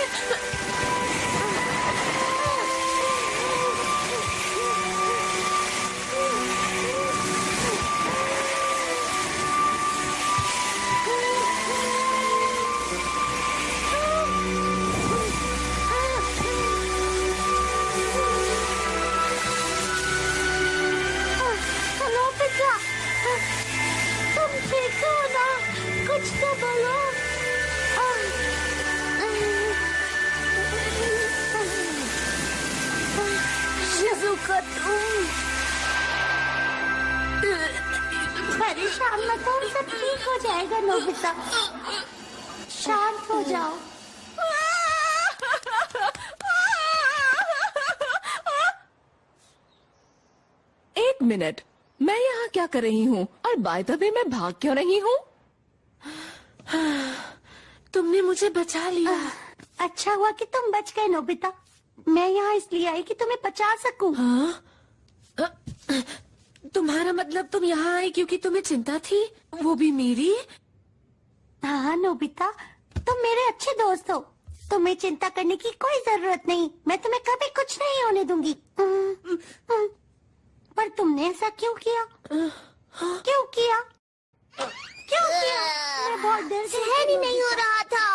[SPEAKER 2] हेलो पिता, तुम ठीक हो ना? कुछ तो बोलो। शिजुका, तुम परेशान मत हो, सब ठीक हो जाएगा नोबिता। शांत हो जाओ।
[SPEAKER 3] एक मिनट, मैं यहाँ क्या कर रही हूँ? और बाय द वे मैं भाग क्यों रही हूँ?
[SPEAKER 1] तुमने मुझे बचा लिया।
[SPEAKER 14] अच्छा हुआ कि तुम बच गए नोबिता। मैं यहाँ इसलिए आई कि तुम्हें बचा सकूं।
[SPEAKER 1] हाँ? तुम्हारा मतलब तुम यहाँ आई क्योंकि तुम्हें चिंता थी, वो भी मेरी?
[SPEAKER 14] हाँ नोबिता, तुम मेरे अच्छे दोस्त हो। तुम्हें चिंता करने की कोई जरूरत नहीं। मैं तुम्हें कभी कुछ नहीं होने दूंगी। पर तुमने ऐसा क्यों किया? क्यों किया? क्यों किया? मैं बहुत देर से
[SPEAKER 2] सहन ही नहीं हो रहा था।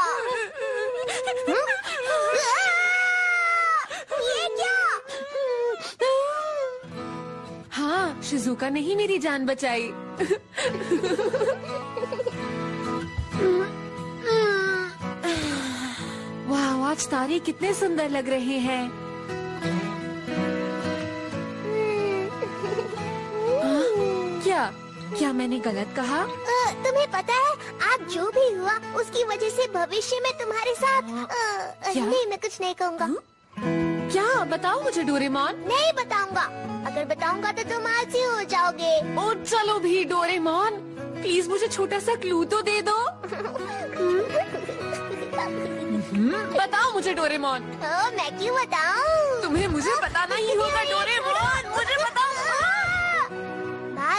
[SPEAKER 2] ये क्या?
[SPEAKER 1] हाँ, शिजुका ने ही मेरी जान बचाई। वाह, आज तारे कितने सुंदर लग रहे हैं। क्या मैंने गलत कहा?
[SPEAKER 2] तुम्हें पता है, आज जो भी हुआ उसकी वजह से भविष्य में तुम्हारे साथ नहीं, मैं कुछ नहीं कहूँगा।
[SPEAKER 1] क्या? बताओ मुझे डोरेमोन।
[SPEAKER 2] नहीं बताऊंगा। अगर बताऊंगा तो तुम आलसी हो जाओगे।
[SPEAKER 1] ओ चलो भी डोरेमोन, प्लीज मुझे छोटा सा क्लू तो दे दो। बताओ मुझे डोरेमोन।
[SPEAKER 2] मैं क्यों बताऊं?
[SPEAKER 1] तुम्हें मुझे बताना ही होगा डोरेमोन, मुझे बताओ।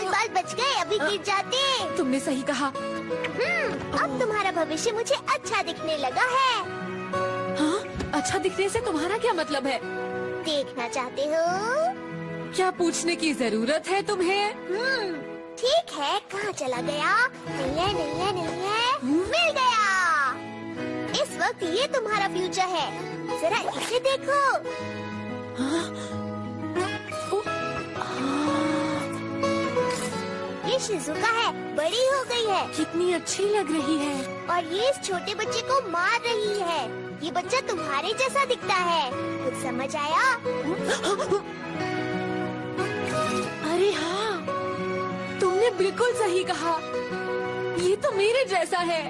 [SPEAKER 2] बाल बच गए, अभी गिर जाते।
[SPEAKER 1] तुमने सही कहा।
[SPEAKER 2] अब तुम्हारा भविष्य मुझे अच्छा दिखने लगा है।
[SPEAKER 1] हाँ? अच्छा दिखने से तुम्हारा क्या मतलब है?
[SPEAKER 2] देखना चाहते हो?
[SPEAKER 1] क्या पूछने की जरूरत है तुम्हें?
[SPEAKER 2] ठीक है, कहाँ चला गया? नहीं है। मिल गया। इस वक्त ये तुम्हारा फ्यूचर है, जरा इसे देखो। ये शिजुका है, बड़ी हो गई है।
[SPEAKER 1] कितनी अच्छी लग रही है।
[SPEAKER 2] और ये इस छोटे बच्चे को मार रही है। ये बच्चा तुम्हारे जैसा दिखता है, कुछ समझ आया?
[SPEAKER 1] अरे हाँ, तुमने बिल्कुल सही कहा, ये तो मेरे जैसा है।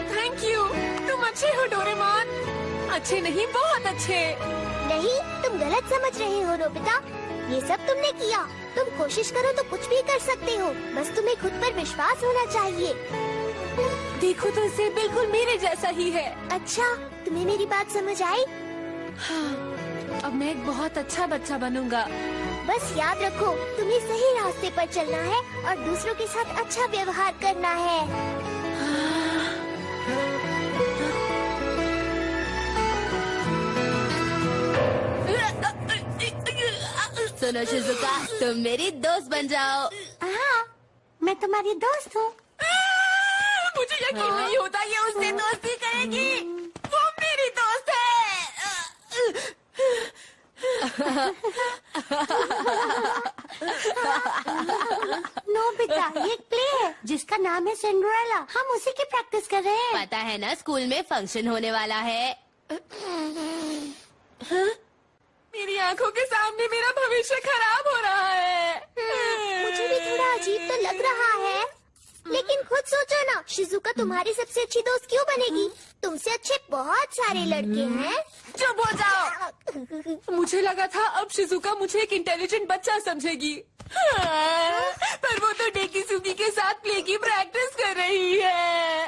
[SPEAKER 1] थैंक यू, तुम अच्छे हो डोरेमोन। अच्छे नहीं, बहुत अच्छे।
[SPEAKER 2] नहीं, तुम गलत समझ रहे हो नोबिता। ये सब तुमने किया। तुम कोशिश करो तो कुछ भी कर सकते हो, बस तुम्हें खुद पर विश्वास होना चाहिए।
[SPEAKER 1] देखो तो इसे बिल्कुल मेरे जैसा ही है।
[SPEAKER 2] अच्छा, तुम्हें मेरी बात समझ आई?
[SPEAKER 1] हाँ, अब मैं एक बहुत अच्छा बच्चा बनूंगा।
[SPEAKER 2] बस याद रखो, तुम्हें सही रास्ते पर चलना है और दूसरों के साथ अच्छा व्यवहार करना है।
[SPEAKER 9] सुनो शिजुका, तुम मेरी दोस्त बन जाओ।
[SPEAKER 14] हाँ, मैं तुम्हारी दोस्त हूँ।
[SPEAKER 1] मुझे यकीन नहीं होता ये उससे दोस्ती करेगी। वो मेरी दोस्त है।
[SPEAKER 14] नोबिता, ये एक प्ले है जिसका नाम है सिंड्रेला। हम उसी की प्रैक्टिस कर रहे हैं।
[SPEAKER 9] पता है ना, स्कूल में फंक्शन होने वाला है।
[SPEAKER 1] हाँ? मेरी आंखों के सामने मेरा भविष्य खराब हो रहा है।
[SPEAKER 2] मुझे भी थोड़ा अजीब तो लग रहा है, लेकिन खुद सोचो ना, शिजुका तुम्हारी सबसे अच्छी दोस्त क्यों बनेगी? तुमसे अच्छे बहुत सारे लड़के हैं।
[SPEAKER 1] चुप हो जाओ। मुझे लगा था अब शिजुका मुझे एक इंटेलिजेंट बच्चा समझेगी, पर वो तो डेकिसुगी के साथ प्ले की प्रैक्टिस कर रही है।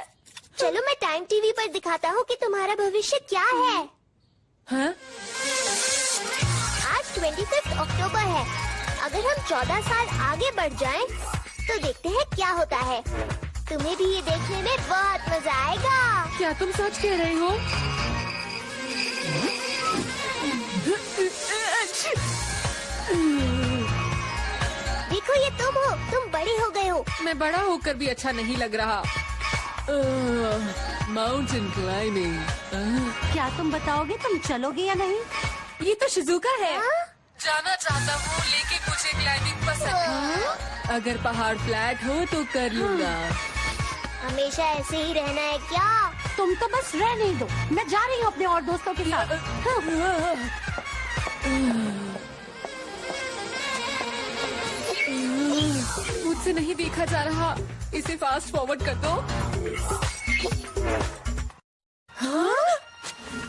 [SPEAKER 2] चलो मैं टाइम टीवी पर दिखाता हूँ कि तुम्हारा भविष्य क्या है।
[SPEAKER 1] हाँ?
[SPEAKER 2] आज 25 अक्टूबर है। अगर हम 14 साल आगे बढ़ जाएं, तो देखते हैं क्या होता है। तुम्हें भी ये देखने में बहुत मजा आएगा।
[SPEAKER 1] क्या तुम सच कह रही हो?
[SPEAKER 2] देखो, ये तुम हो, तुम बड़ी हो गए हो।
[SPEAKER 1] मैं बड़ा होकर भी अच्छा नहीं लग रहा। Mountain climbing.
[SPEAKER 14] क्या तुम बताओगे तुम चलोगे या नहीं?
[SPEAKER 1] ये तो शिजुका है। जाना चाहता हूँ, लेकिन मुझे क्लाइंबिंग पसंद है। अगर पहाड़ फ्लैट हो तो कर लूँगा।
[SPEAKER 2] हमेशा ऐसे ही रहना है क्या?
[SPEAKER 14] तुम तो बस रह नहीं दो, मैं जा रही हूँ अपने और दोस्तों के साथ।
[SPEAKER 1] मुझसे नहीं देखा जा रहा, इसे फास्ट फॉरवर्ड कर दो। हाँ?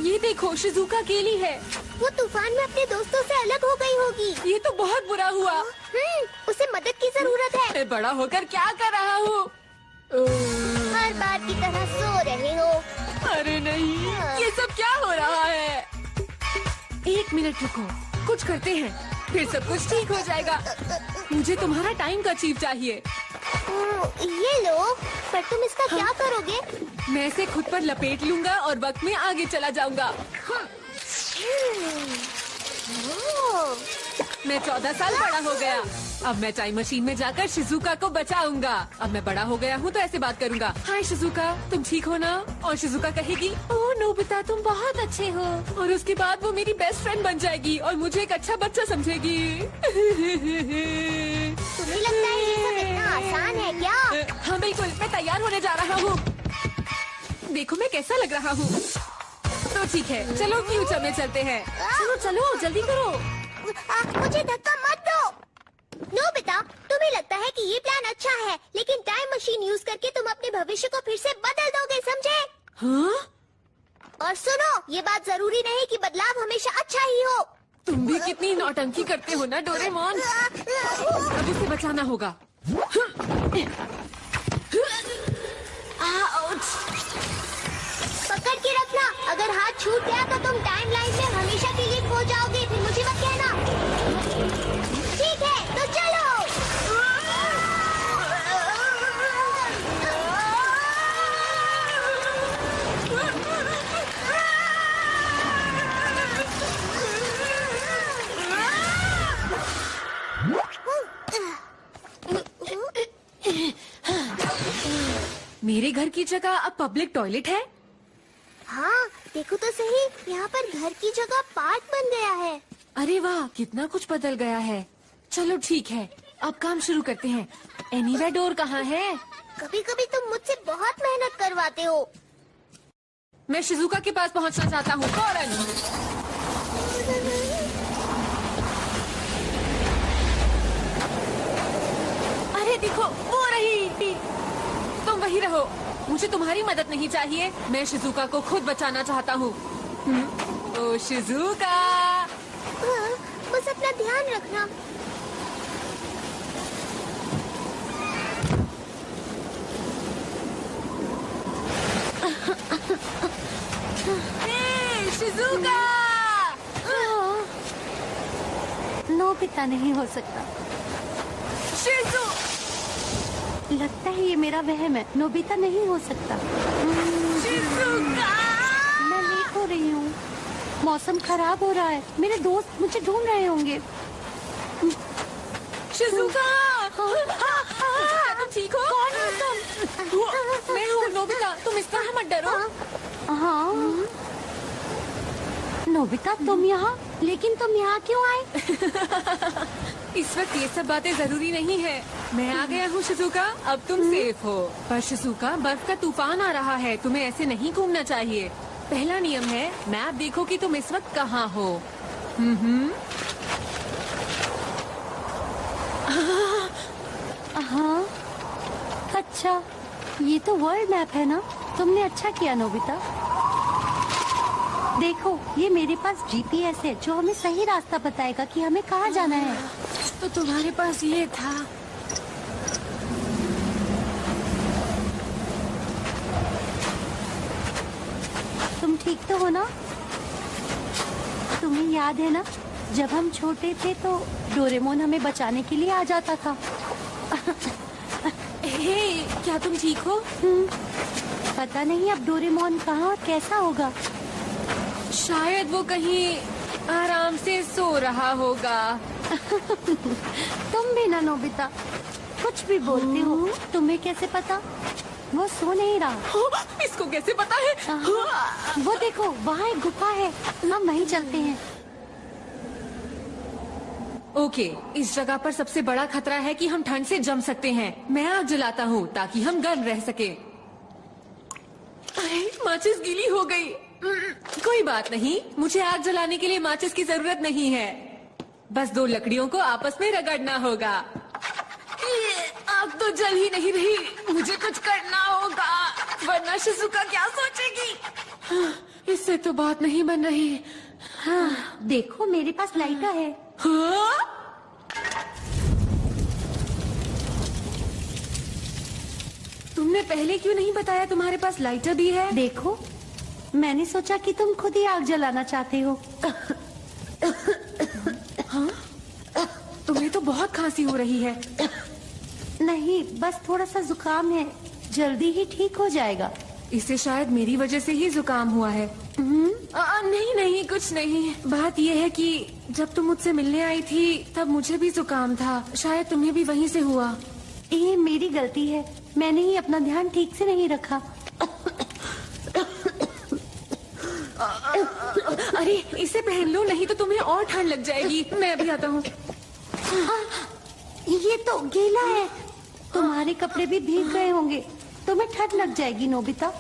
[SPEAKER 1] ये देखो, शिजुका अकेली है।
[SPEAKER 2] वो तूफान में अपने दोस्तों से अलग हो गई होगी।
[SPEAKER 1] ये तो बहुत बुरा हुआ।
[SPEAKER 2] उसे मदद की जरूरत है।
[SPEAKER 1] मैं बड़ा होकर क्या कर रहा हूँ?
[SPEAKER 2] हर बार की तरह सो रहे हो।
[SPEAKER 1] अरे नहीं, ये सब क्या हो रहा है? एक मिनट रुको, कुछ करते हैं, फिर सब कुछ ठीक हो जाएगा। मुझे तुम्हारा टाइम का चीफ चाहिए।
[SPEAKER 2] ये लो, पर तुम इसका क्या करोगे?
[SPEAKER 3] मैं इसे खुद पर लपेट लूंगा और वक्त में आगे चला जाऊंगा। मैं 14 साल बड़ा हो गया। अब मैं टाइम मशीन में जाकर शिजुका को बचाऊंगा। अब मैं बड़ा हो गया हूँ तो ऐसे बात करूंगा। हाय शिजुका, तुम ठीक हो ना? और शिजुका कहेगी, ओह नोबिता तुम बहुत अच्छे हो। और उसके बाद वो मेरी बेस्ट फ्रेंड बन जाएगी और मुझे एक अच्छा बच्चा समझेगी।
[SPEAKER 2] तुम्हें लगता है ये सब इतना आसान है क्या?
[SPEAKER 3] हाँ बिल्कुल, मैं तैयार होने जा रहा हूँ। देखो मैं कैसा लग रहा हूँ। तो ठीक है, चलो फ्यूचर में चलते हैं। चलो चलो जल्दी करो।
[SPEAKER 2] मुझे धक्का मत दो। नोबिता, तुम्हें लगता है कि ये प्लान अच्छा है, लेकिन टाइम मशीन यूज करके तुम अपने भविष्य को फिर से बदल दोगे, समझे?
[SPEAKER 3] हाँ?
[SPEAKER 2] और सुनो, ये बात जरूरी नहीं कि बदलाव हमेशा अच्छा ही हो।
[SPEAKER 3] तुम भी कितनी नौटंकी करते हो ना डोरेमोन। अब उसे बचाना होगा।
[SPEAKER 2] पकड़ के रखना, अगर हाथ छूट गया तो तुम टाइम लाइन में हमेशा के लिए खो जाओगे। फिर मुझे मत कहना। ठीक है, तो चलो।
[SPEAKER 3] मेरे घर की जगह अब पब्लिक टॉयलेट है।
[SPEAKER 2] हाँ, देखो तो सही, यहाँ पर घर की जगह पार्क बन गया है।
[SPEAKER 3] अरे वाह, कितना कुछ बदल गया है। चलो ठीक है, अब काम शुरू करते हैं। एनीवे डोर कहाँ है?
[SPEAKER 2] कभी कभी तुम मुझसे बहुत मेहनत करवाते हो।
[SPEAKER 3] मैं शिजुका के पास पहुँचना चाहता हूँ फौरन। अरे देखो, वो रही। तुम वही रहो, मुझे तुम्हारी मदद नहीं चाहिए। मैं शिजुका को खुद बचाना चाहता हूँ। ओ शिजुका,
[SPEAKER 2] बस अपना ध्यान रखना।
[SPEAKER 3] शिजुका!
[SPEAKER 14] नोबिता नहीं हो सकता।
[SPEAKER 3] शिजु!
[SPEAKER 14] लगता है ये मेरा वहम है। नोबिता नहीं हो सकता।
[SPEAKER 3] शिजुका!
[SPEAKER 14] मैं लेट हो रही हूँ। मौसम खराब हो रहा है। मेरे दोस्त मुझे ढूंढ रहे होंगे।
[SPEAKER 3] शिजुका! तुम ठीक हो?
[SPEAKER 14] कौन हो तुम?
[SPEAKER 3] मैं हूँ नोबिता, तुम इस तरह मत डरो।
[SPEAKER 14] हाँ नोबिता, तुम यहाँ? लेकिन तुम यहाँ क्यों आए?
[SPEAKER 3] इस वक्त ये सब बातें जरूरी नहीं है। मैं आ गया हूँ शिजुका, अब तुम सेफ हो। पर शिजुका, बर्फ का तूफान आ रहा है, तुम्हें ऐसे नहीं घूमना चाहिए। पहला नियम है, मैप देखो कि तुम इस वक्त कहाँ हो।
[SPEAKER 14] हाँ, अच्छा, ये तो वर्ल्ड मैप है ना? तुमने अच्छा किया नोबिता। देखो, ये मेरे पास जीपीएस है जो हमें सही रास्ता बताएगा कि हमें कहाँ जाना है।
[SPEAKER 3] तो तुम्हारे पास ये था।
[SPEAKER 14] तुम ठीक तो हो ना? तुम्हें याद है ना, जब हम छोटे थे तो डोरेमोन हमें बचाने के लिए आ जाता था।
[SPEAKER 3] हे, क्या तुम ठीक हो?
[SPEAKER 14] पता नहीं अब डोरेमोन कहाँ और कैसा होगा।
[SPEAKER 3] शायद वो कहीं आराम से सो रहा होगा।
[SPEAKER 14] तुम भी ना नोबिता, कुछ भी बोलते हो। तुम्हें कैसे पता? वो सो नहीं रहा।
[SPEAKER 3] इसको कैसे पता है?
[SPEAKER 14] वो देखो, वहाँ एक गुफा है, हम वहीं चलते हैं।
[SPEAKER 3] ओके, इस जगह पर सबसे बड़ा खतरा है कि हम ठंड से जम सकते हैं। मैं आग जलाता हूँ ताकि हम गर्म रह सके। अरे, माचिस गीली हो गई। कोई बात नहीं, मुझे आग जलाने के लिए माचिस की जरूरत नहीं है। बस 2 लकड़ियों को आपस में रगड़ना होगा। आग तो जल ही नहीं रही, मुझे कुछ करना होगा, वरना शिजुका क्या सोचेगी। इससे तो बात नहीं बन रही।
[SPEAKER 14] हाँ, देखो मेरे पास लाइटर है।
[SPEAKER 3] हाँ? तुमने पहले क्यों नहीं बताया तुम्हारे पास लाइटर भी है?
[SPEAKER 14] देखो, मैंने सोचा कि तुम खुद ही आग जलाना चाहते हो।
[SPEAKER 3] हाँ? तुम्हें तो बहुत खांसी हो रही है।
[SPEAKER 14] नहीं, बस थोड़ा सा जुकाम है, जल्दी ही ठीक हो जाएगा।
[SPEAKER 1] इसे शायद मेरी वजह से ही जुकाम हुआ है। नहीं नहीं, कुछ नहीं। बात यह है कि जब तुम मुझसे मिलने आई थी तब मुझे भी जुकाम था, शायद तुम्हें भी वहीं से हुआ।
[SPEAKER 14] ये मेरी गलती है, मैंने ही अपना ध्यान ठीक से नहीं रखा।
[SPEAKER 1] अरे इसे पहन लो, नहीं तो तुम्हें और ठंड लग जाएगी। मैं अभी आता हूँ।
[SPEAKER 14] ये तो गीला है, तुम्हारे कपड़े भी भीग गए होंगे, तुम्हें ठंड लग जाएगी नोबिता।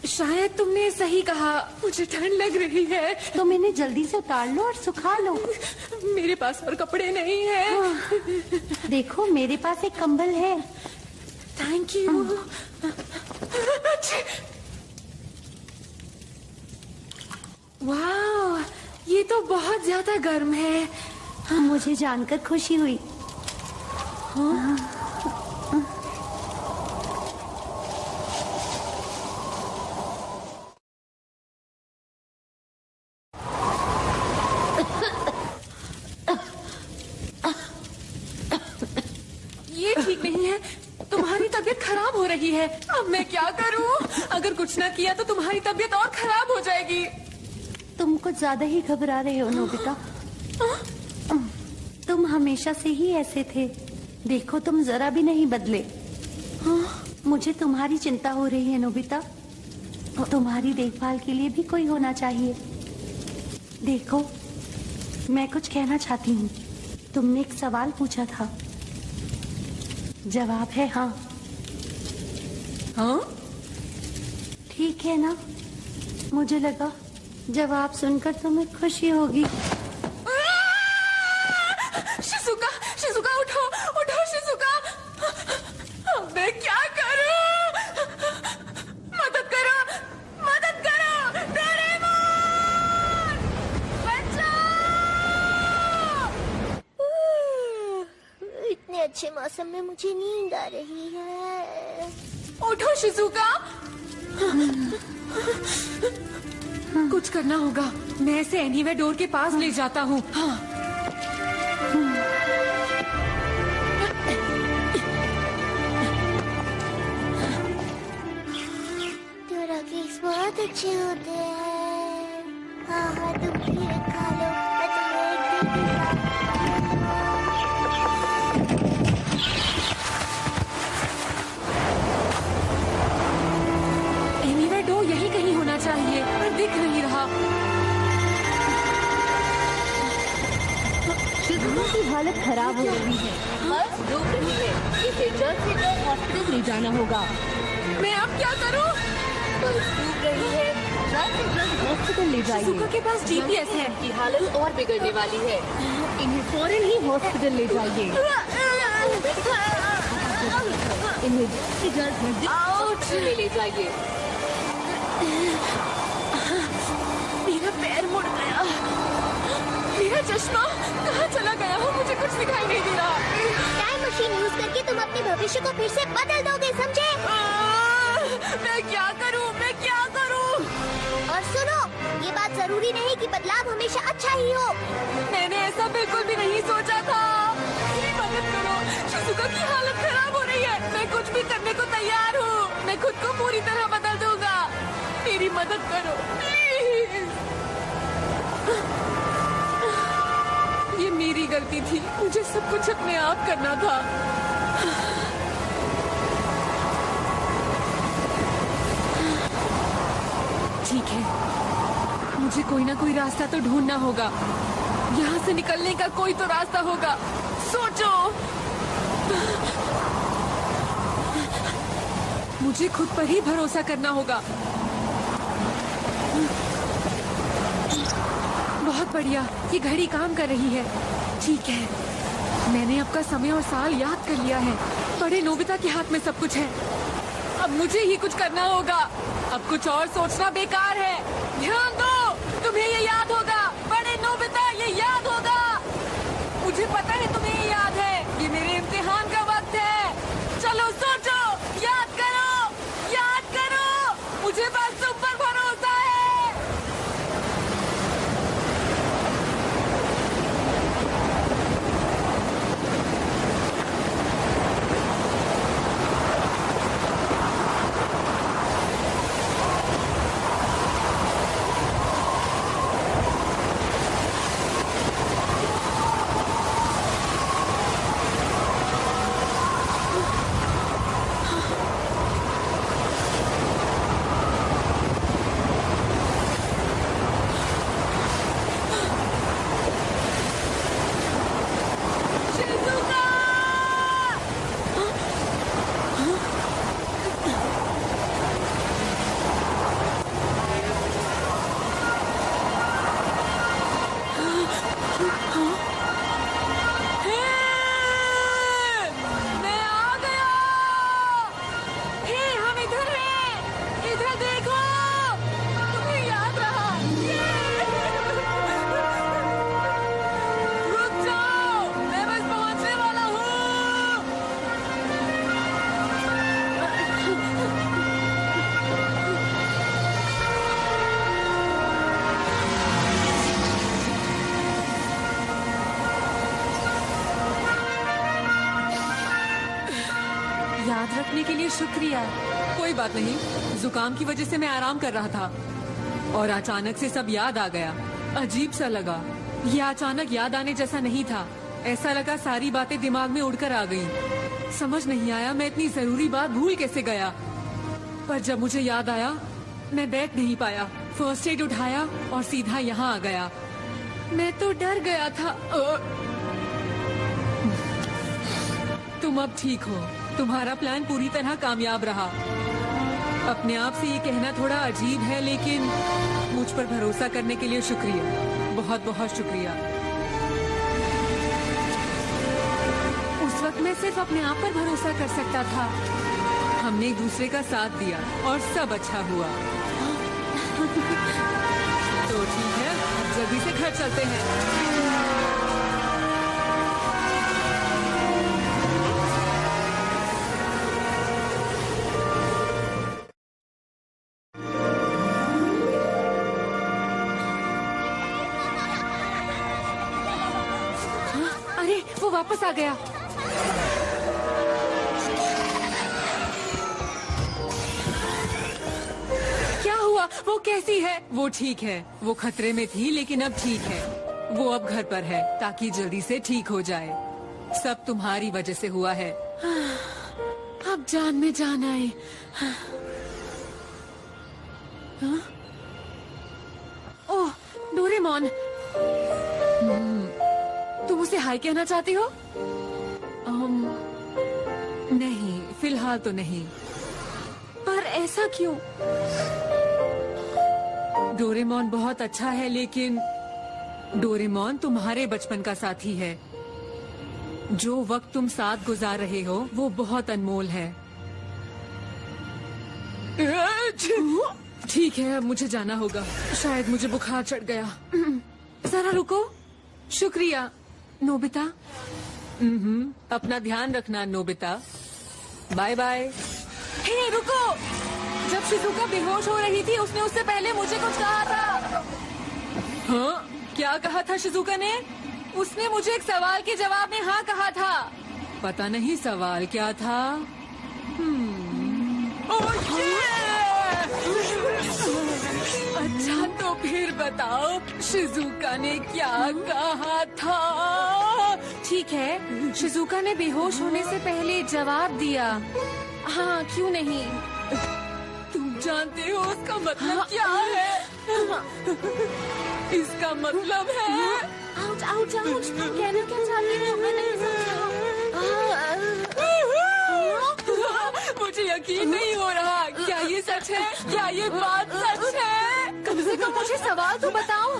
[SPEAKER 1] शायद तुमने सही कहा, मुझे ठंड लग रही है।
[SPEAKER 14] तुम इन्हें जल्दी से उतार लो और सुखा लो।
[SPEAKER 1] मेरे पास और कपड़े नहीं है।
[SPEAKER 14] देखो मेरे पास एक कंबल है।
[SPEAKER 1] Thank you. वाह, ये तो बहुत ज्यादा गर्म है।
[SPEAKER 14] मुझे जानकर खुशी हुई।
[SPEAKER 1] ये ठीक नहीं है, तुम्हारी तबीयत खराब हो रही है। अब मैं क्या करूं? अगर कुछ ना किया तो तुम्हारी तबीयत और खराब हो जाएगी।
[SPEAKER 14] तुम कुछ ज्यादा ही घबरा रहे हो नोबिता। तुम हमेशा से ही ऐसे थे, देखो तुम जरा भी नहीं बदले। मुझे तुम्हारी चिंता हो रही है नोबिता, तुम्हारी देखभाल के लिए भी कोई होना चाहिए। देखो मैं कुछ कहना चाहती हूँ। तुमने एक सवाल पूछा था, जवाब है हाँ।
[SPEAKER 1] हाँ?
[SPEAKER 14] ठीक है ना? मुझे लगा जवाब सुनकर तुम्हें खुशी होगी।
[SPEAKER 1] शिजुका, शिजुका उठो, उठो शिजुका। अब मैं क्या करूं? मदद करो, मदद करो, डोरेमोन! बचाओ!
[SPEAKER 2] इतने अच्छे मौसम में मुझे नींद आ रही है।
[SPEAKER 1] उठो शिजुका। कुछ करना होगा, मैं इसे एनीवे डोर के पास ले जाता हूँ। हाँ।
[SPEAKER 2] तेरा केक्स बहुत अच्छे होते हैं। हाँ हाँ, तुम भी खा लो, मैं तुम्हें एक दूंगा।
[SPEAKER 1] एनीवे डोर यही कहीं होना चाहिए, पर दिख नहीं रहा।
[SPEAKER 3] शिजुका की हालत खराब हो रही है, बस डूब रही है। इसे जल्द से जल्द हॉस्पिटल ले जाना होगा।
[SPEAKER 1] मैं अब क्या करूं?
[SPEAKER 3] बस डूब रही है, जल्द से जल्द हॉस्पिटल ले जाइए।
[SPEAKER 1] शिजुका के पास जीपीएस है।
[SPEAKER 3] की हालत और बिगड़ने वाली है, इन्हें फौरन ही हॉस्पिटल ले जाइए। इन्हें जल्द से जल्द नजदीक हॉस्पिटल में ले जाइए।
[SPEAKER 1] मेरा पैर मुड़ गया, मेरा चश्मा कहाँ चला गया हो? मुझे कुछ दिखाई नहीं दे रहा।
[SPEAKER 2] टाइम मशीन यूज करके तुम अपने भविष्य को फिर से बदल दोगे, समझे?
[SPEAKER 1] मैं क्या करूं, मैं क्या करूं?
[SPEAKER 2] और सुनो, ये बात जरूरी नहीं कि बदलाव हमेशा अच्छा ही हो।
[SPEAKER 1] मैंने ऐसा बिल्कुल भी नहीं सोचा था। मेरी मदद करो, शिजुका की हालत खराब हो रही है। मैं कुछ भी करने को तैयार हूँ, मैं खुद को पूरी तरह बदल दूंगा। मेरी मदद करो प्लीज। ये मेरी गलती थी, मुझे सब कुछ अपने आप करना था। ठीक है, मुझे कोई ना कोई रास्ता तो ढूंढना होगा। यहाँ से निकलने का कोई तो रास्ता होगा। सोचो। मुझे खुद पर ही भरोसा करना होगा। बहुत बढ़िया, ये घड़ी काम कर रही है। ठीक है, मैंने आपका समय और साल याद कर लिया है। बड़े नोबिता के हाथ में सब कुछ है, अब मुझे ही कुछ करना होगा। अब कुछ और सोचना बेकार है। ध्यान दो, तुम्हें ये याद होगा। बड़े नोबिता, ये याद होगा। मुझे पता है तुम्हें ये याद है। ये मेरे इम्तिहान का वक्त है। चलो सोचो, याद करो, याद करो। मुझे बस तुम पर भरोसा है।
[SPEAKER 3] देखने के लिए शुक्रिया। कोई बात नहीं, जुकाम की वजह से मैं आराम कर रहा था और अचानक से सब याद आ गया। अजीब सा लगा। यह अचानक याद आने जैसा नहीं था। ऐसा लगा सारी बातें दिमाग में उड़कर आ गईं। समझ नहीं आया मैं इतनी जरूरी बात भूल कैसे गया। पर जब मुझे याद आया मैं बैठ नहीं पाया। फर्स्ट एड उठाया और सीधा यहाँ आ गया। मैं तो डर गया था। तुम अब ठीक हो। तुम्हारा प्लान पूरी तरह कामयाब रहा। अपने आप से ये कहना थोड़ा अजीब है, लेकिन मुझ पर भरोसा करने के लिए शुक्रिया, बहुत बहुत शुक्रिया। उस वक्त मैं सिर्फ अपने आप पर भरोसा कर सकता था। हमने एक दूसरे का साथ दिया और सब अच्छा हुआ। तो ठीक है, जल्दी से घर चलते हैं। अरे वो वापस आ गया। क्या हुआ? वो कैसी है? वो ठीक है। वो खतरे में थी लेकिन अब ठीक है। वो अब घर पर है ताकि जल्दी से ठीक हो जाए। सब तुम्हारी वजह से हुआ है।
[SPEAKER 1] अब जान में जान आए। ओह डोरेमोन, तुम उसे हाय कहना चाहती हो?
[SPEAKER 3] नहीं, फिलहाल तो नहीं।
[SPEAKER 1] पर ऐसा क्यों?
[SPEAKER 3] डोरेमोन बहुत अच्छा है, लेकिन डोरेमोन तुम्हारे बचपन का साथी है। जो वक्त तुम साथ गुजार रहे हो वो बहुत अनमोल है। ठीक है, अब मुझे जाना होगा। शायद मुझे बुखार चढ़ गया।
[SPEAKER 1] जरा रुको।
[SPEAKER 3] शुक्रिया नोबिता। अपना ध्यान रखना नोबिता। Bye bye.
[SPEAKER 1] हे रुको। जब शिजुका बेहोश हो रही थी उसने उससे पहले मुझे कुछ कहा था।
[SPEAKER 3] हाँ, क्या कहा था शिजुका ने?
[SPEAKER 1] उसने मुझे एक सवाल के जवाब में हाँ कहा था।
[SPEAKER 3] पता नहीं सवाल क्या था। अच्छा तो फिर बताओ शिजुका ने क्या कहा था?
[SPEAKER 1] ठीक है, शिजुका ने बेहोश होने से पहले जवाब दिया। हाँ, क्यों नहीं?
[SPEAKER 3] तुम जानते हो उसका मतलब क्या है? इसका मतलब है
[SPEAKER 1] आउच आउच आउच। तुम कहना क्या चाहती हो? मैं नहीं समझा।
[SPEAKER 3] मुझे यकीन नहीं हो रहा। क्या ये सच है? क्या ये बात सच है?
[SPEAKER 1] कम से कम मुझे सवाल तो बताओ।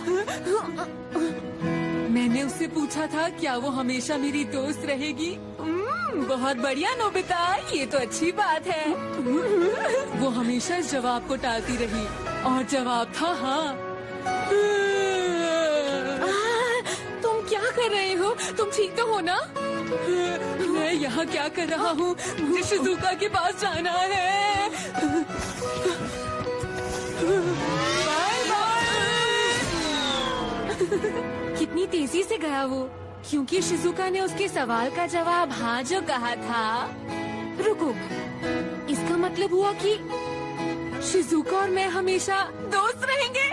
[SPEAKER 3] मैंने उससे पूछा था क्या वो हमेशा मेरी दोस्त रहेगी। बहुत बढ़िया नोबिता, ये तो अच्छी बात है। वो हमेशा इस जवाब को टालती रही और जवाब था हाँ।
[SPEAKER 1] तुम क्या कर रहे हो? तुम ठीक तो हो ना?
[SPEAKER 3] मैं यहाँ क्या कर रहा हूँ? मुझे शिजुका के पास जाना है। Bye bye.
[SPEAKER 1] कितनी तेजी से गया वो, क्योंकि शिजुका ने उसके सवाल का जवाब हाँ जो कहा था। रुको, इसका मतलब हुआ कि शिजुका और मैं हमेशा दोस्त रहेंगे।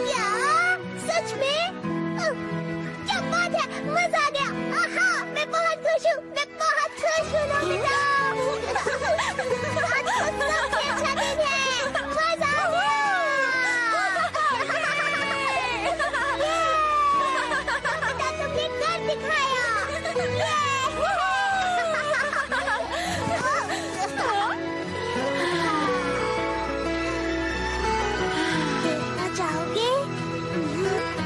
[SPEAKER 2] क्या? सच में? क्या बात है, मजा आ गया। आहा, मैं बहुत खुश हूँ। मैं बहुत खुश हूँ नोबिता। आज तो सबसे अच्छा दिन है। मजा आ गया। नोबिता, तुमने कर दिखाया। चाहोगे?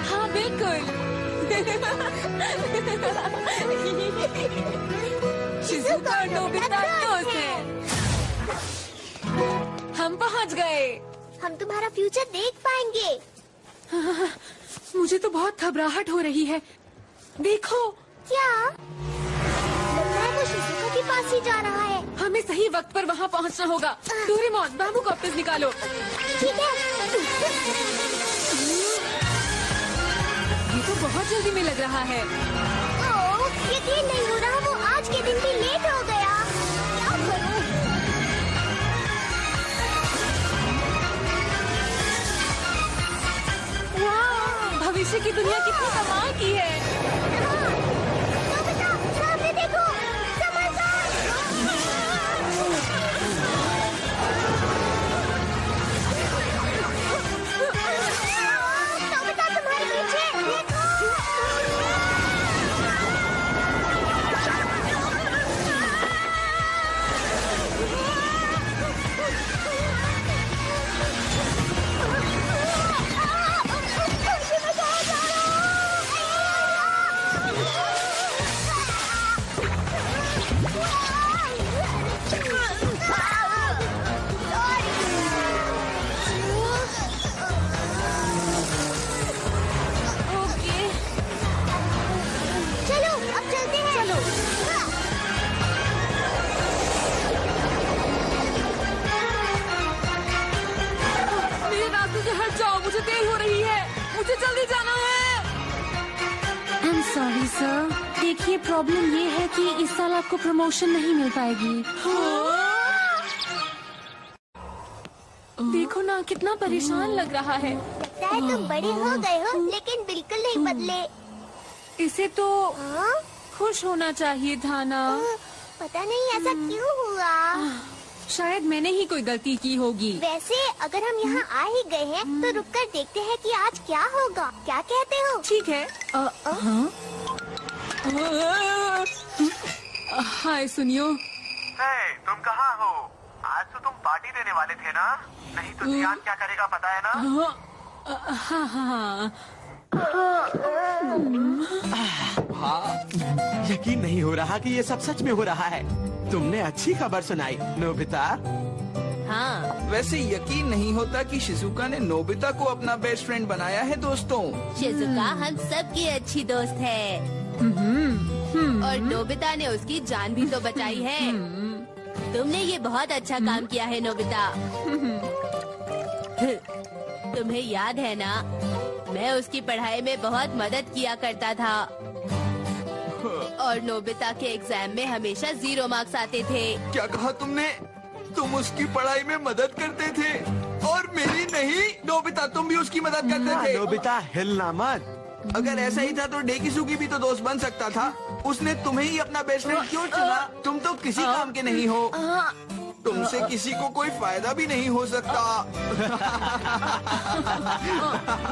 [SPEAKER 1] हाँ बिल्कुल।
[SPEAKER 3] शिजुका और नोबिता दोस्त हैं।
[SPEAKER 1] हम पहुँच गए।
[SPEAKER 2] हम तुम्हारा फ्यूचर देख पाएंगे।
[SPEAKER 1] मुझे तो बहुत घबराहट हो रही है। देखो।
[SPEAKER 2] क्या? लगता है वो शिजुका के पास ही जा रहा है।
[SPEAKER 1] हमें सही सही वक्त पर वहाँ पहुँचना होगा। डोरेमोन, बाम्बू कॉप्टर्स निकालो।
[SPEAKER 2] ठीक है।
[SPEAKER 1] ये तो बहुत जल्दी में लग रहा है।
[SPEAKER 2] ओह, यकीन नहीं हो रहा, वो आज के दिन भी लेट हो गया। क्या करूं?
[SPEAKER 1] वाह, भविष्य की दुनिया कितनी कमाल की है।
[SPEAKER 2] नोबिता, सामने देखो, समझदार। नोबिता, तुम्हारे पीछे देखो।
[SPEAKER 1] ओके,
[SPEAKER 2] चलो, अब चलते हैं। चलो।
[SPEAKER 1] मेरे रास्ते से हट जाओ, मुझे देर हो रही है। मुझे जल्दी जाना है।
[SPEAKER 14] I am sorry sir. देखिए, प्रॉब्लम ये है कि इस साल आपको प्रमोशन नहीं मिल पाएगी।
[SPEAKER 1] देखो ना, कितना परेशान लग रहा है।
[SPEAKER 2] लगता है तुम बड़े हो गए हो, लेकिन बिल्कुल नहीं बदले।
[SPEAKER 1] इसे तो खुश होना चाहिए था ना।
[SPEAKER 2] पता नहीं ऐसा क्यों हुआ।
[SPEAKER 1] शायद मैंने ही कोई गलती की होगी।
[SPEAKER 2] वैसे अगर हम यहाँ आ ही गए हैं, तो रुककर देखते हैं कि आज क्या होगा। क्या कहते हो?
[SPEAKER 1] ठीक है। हाय, सुनियो।
[SPEAKER 6] तुम कहाँ हो? आज तो तुम पार्टी देने वाले थे ना? नहीं तो जियान क्या करेगा पता है ना?
[SPEAKER 1] हाँ हाँ।
[SPEAKER 6] यकीन नहीं हो रहा कि ये सब सच में हो रहा है। तुमने अच्छी खबर सुनाई, नोबिता।
[SPEAKER 9] हाँ,
[SPEAKER 7] वैसे यकीन नहीं होता कि शिजुका ने नोबिता को अपना बेस्ट फ्रेंड बनाया है दोस्तों।
[SPEAKER 9] शिजुका हम सबकी अच्छी दोस्त है। और नोबिता ने उसकी जान भी तो बचाई है। तुमने ये बहुत अच्छा काम किया है नोबिता। तुम्हें याद है ना, मैं उसकी पढ़ाई में बहुत मदद किया करता था। और नोबिता के एग्जाम में हमेशा 0 मार्क्स आते थे।
[SPEAKER 7] क्या कहा तुमने? तुम उसकी पढ़ाई में मदद करते थे और मेरी नहीं? नोबिता, तुम भी उसकी मदद करते थे।
[SPEAKER 6] नोबिता, हिलना मत।
[SPEAKER 7] अगर ऐसा ही था तो डेकिसुगी भी तो दोस्त बन सकता था। उसने तुम्हें ही अपना बेस्ट फ्रेंड क्यों चुना? तुम तो किसी काम के नहीं हो। तुमसे किसी को कोई फायदा भी नहीं हो सकता।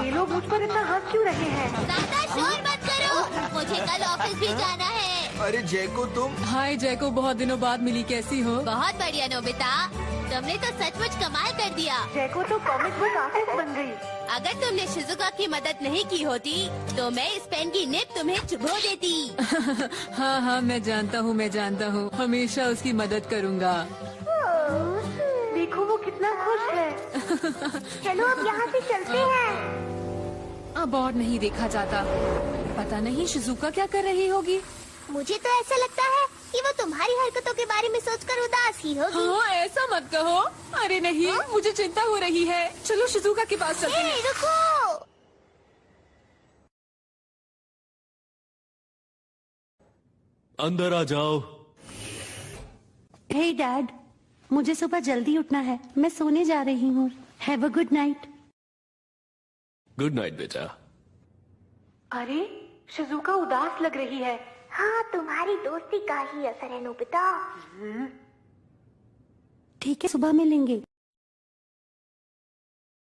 [SPEAKER 12] ये लोग मुझ पर इतना हंस क्यों रहे हैं?
[SPEAKER 2] ज्यादा शोर मत करो, मुझे कल ऑफिस भी जाना है।
[SPEAKER 7] अरे जैको, तुम?
[SPEAKER 1] हाय जैको, बहुत दिनों बाद मिली, कैसी हो?
[SPEAKER 9] बहुत बढ़िया नोबिता, तुमने तो सचमुच कमाल कर दिया।
[SPEAKER 12] जैको तो कॉमिक बुक आर्टिस्ट बन गई।
[SPEAKER 9] अगर तुमने शिजुका की मदद नहीं की होती तो मैं इस पेन की निब तुम्हें चुभो देती।
[SPEAKER 1] हाँ हाँ, मैं जानता हूँ, हमेशा उसकी मदद करूँगा।
[SPEAKER 12] देखो वो कितना खुश है।
[SPEAKER 2] चलो अब यहाँ से चलते हैं।
[SPEAKER 1] अब और नहीं देखा जाता। पता नहीं शिजुका क्या कर रही होगी।
[SPEAKER 2] मुझे तो ऐसा लगता है कि वो तुम्हारी हरकतों के बारे में सोचकर उदास ही होगी।
[SPEAKER 1] हाँ, ऐसा मत कहो। अरे नहीं, मुझे चिंता हो रही है। चलो शिजुका के पास चलते हैं।
[SPEAKER 2] रुको।
[SPEAKER 5] अंदर आ जाओ।
[SPEAKER 14] हे डैड, मुझे सुबह जल्दी उठना है। मैं सोने जा रही हूँ। Have a good night.
[SPEAKER 5] Good night बेटा।
[SPEAKER 12] अरे, शिजुका उदास लग रही है।
[SPEAKER 2] हाँ, तुम्हारी दोस्ती का ही असर है नोबिता।
[SPEAKER 14] ठीक है, सुबह मिलेंगे।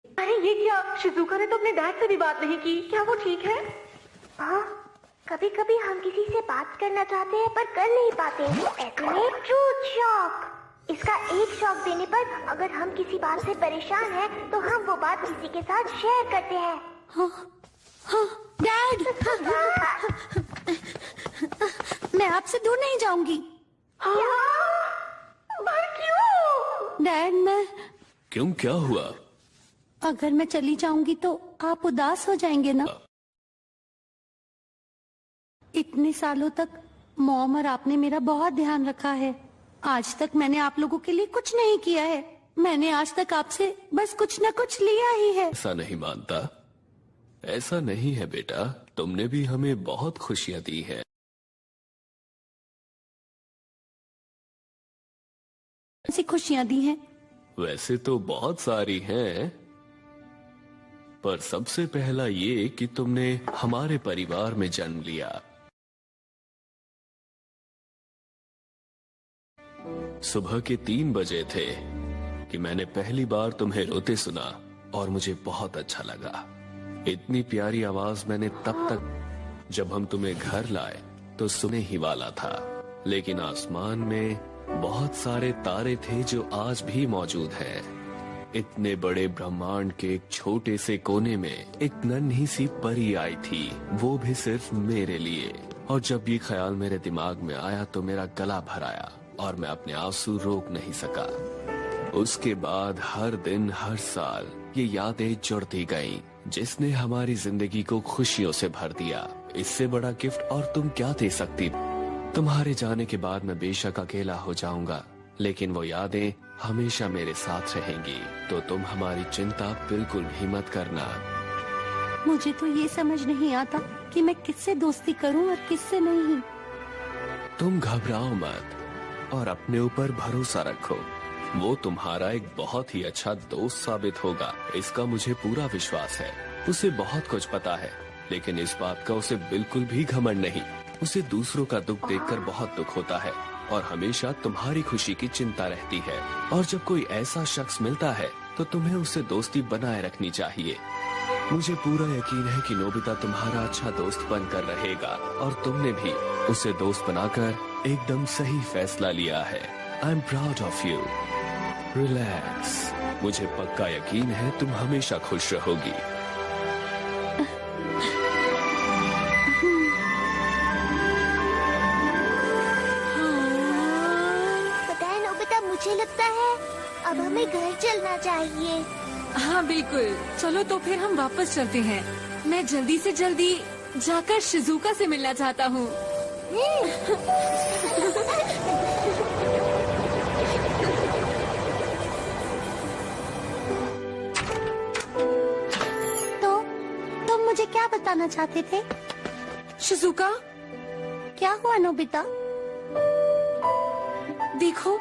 [SPEAKER 12] अरे ये क्या? शिजुका ने तो अपने डैड से भी बात नहीं की। क्या वो ठीक है?
[SPEAKER 2] हाँ, कभी कभी हम किसी से बात करना चाहते हैं पर कर नहीं पाते। Truth shock. इसका एक शॉक देने पर अगर हम किसी बात से परेशान हैं, तो हम वो बात किसी के साथ शेयर करते हैं।
[SPEAKER 14] हाँ, डैड, मैं आपसे दूर नहीं जाऊंगी।
[SPEAKER 12] पर क्यों?
[SPEAKER 14] डैड, मैं
[SPEAKER 5] क्यों, क्या हुआ?
[SPEAKER 14] अगर मैं चली जाऊंगी तो आप उदास हो जाएंगे ना? इतने सालों तक मॉम और आपने मेरा बहुत ध्यान रखा है। आज तक मैंने आप लोगों के लिए कुछ नहीं किया है। मैंने आज तक आपसे बस कुछ न कुछ लिया ही है।
[SPEAKER 15] ऐसा नहीं मानता, ऐसा नहीं है बेटा। तुमने भी हमें बहुत खुशियां दी है।
[SPEAKER 14] ऐसी खुशियां दी हैं?
[SPEAKER 15] वैसे तो बहुत सारी हैं, पर सबसे पहला ये कि तुमने हमारे परिवार में जन्म लिया। सुबह के 3 बजे थे कि मैंने पहली बार तुम्हें रोते सुना और मुझे बहुत अच्छा लगा। इतनी प्यारी आवाज मैंने तब तक, जब हम तुम्हें घर लाए तो सुनने ही वाला था, लेकिन आसमान में बहुत सारे तारे थे जो आज भी मौजूद हैं। इतने बड़े ब्रह्मांड के एक छोटे से कोने में एक नन्ही सी परी आई थी, वो भी सिर्फ मेरे लिए। और जब ये ख्याल मेरे दिमाग में आया तो मेरा गला भर आया और मैं अपने आंसू रोक नहीं सका। उसके बाद हर दिन हर साल ये यादें जुड़ती गईं, जिसने हमारी जिंदगी को खुशियों से भर दिया। इससे बड़ा गिफ्ट और तुम क्या दे सकती। तुम्हारे जाने के बाद मैं बेशक अकेला हो जाऊंगा, लेकिन वो यादें हमेशा मेरे साथ रहेंगी। तो तुम हमारी चिंता बिल्कुल भी मत करना।
[SPEAKER 14] मुझे तो ये समझ नहीं आता कि मैं किससे दोस्ती करूं और किससे नहीं।
[SPEAKER 15] तुम घबराओ मत और अपने ऊपर भरोसा रखो। वो तुम्हारा एक बहुत ही अच्छा दोस्त साबित होगा, इसका मुझे पूरा विश्वास है। उसे बहुत कुछ पता है, लेकिन इस बात का उसे बिल्कुल भी घमंड नहीं। उसे दूसरों का दुख देखकर बहुत दुख होता है और हमेशा तुम्हारी खुशी की चिंता रहती है। और जब कोई ऐसा शख्स मिलता है तो तुम्हें उससे दोस्ती बनाए रखनी चाहिए। मुझे पूरा यकीन है कि नोबिता तुम्हारा अच्छा दोस्त बनकर रहेगा और तुमने भी उसे दोस्त बनाकर एकदम सही फैसला लिया है। I am proud of you. Relax, मुझे पक्का यकीन है तुम हमेशा खुश रहोगी।
[SPEAKER 2] मुझे लगता है अब हमें घर चलना चाहिए।
[SPEAKER 1] हाँ बिल्कुल, चलो तो फिर हम वापस चलते हैं। मैं जल्दी से जल्दी जाकर शिजुका से मिलना चाहता हूँ।
[SPEAKER 14] तो तुम मुझे क्या बताना चाहते थे?
[SPEAKER 1] शिजुका,
[SPEAKER 14] क्या हुआ नोबिता?
[SPEAKER 1] देखो,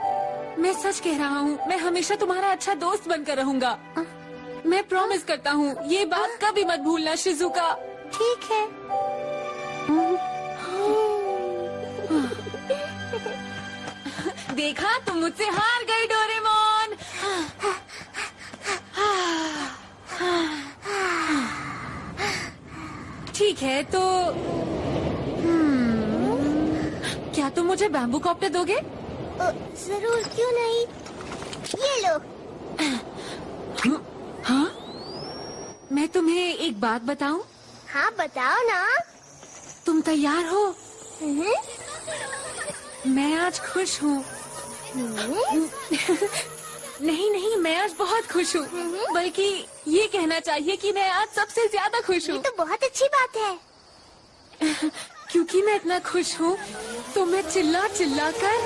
[SPEAKER 1] मैं सच कह रहा हूँ, मैं हमेशा तुम्हारा अच्छा दोस्त बनकर रहूंगा। मैं प्रॉमिस करता हूँ, ये बात कभी मत भूलना शिजुका।
[SPEAKER 14] ठीक है।
[SPEAKER 1] देखा, तुम मुझसे हार गई डोरेमोन। ठीक है तो क्या तुम मुझे बैम्बू कॉप्टर दोगे?
[SPEAKER 2] जरूर, क्यों नहीं। ये लो।
[SPEAKER 1] हाँ? मैं तुम्हें एक बात बताऊं?
[SPEAKER 2] हाँ बताओ ना।
[SPEAKER 1] तुम तैयार हो? मैं आज खुश हूँ। नहीं नहीं, मैं आज बहुत खुश हूँ। बल्कि ये कहना चाहिए कि मैं आज सबसे ज्यादा खुश हूँ।
[SPEAKER 2] ये तो बहुत अच्छी बात है।
[SPEAKER 1] क्योंकि मैं इतना खुश हूँ तो मैं चिल्ला चिल्ला कर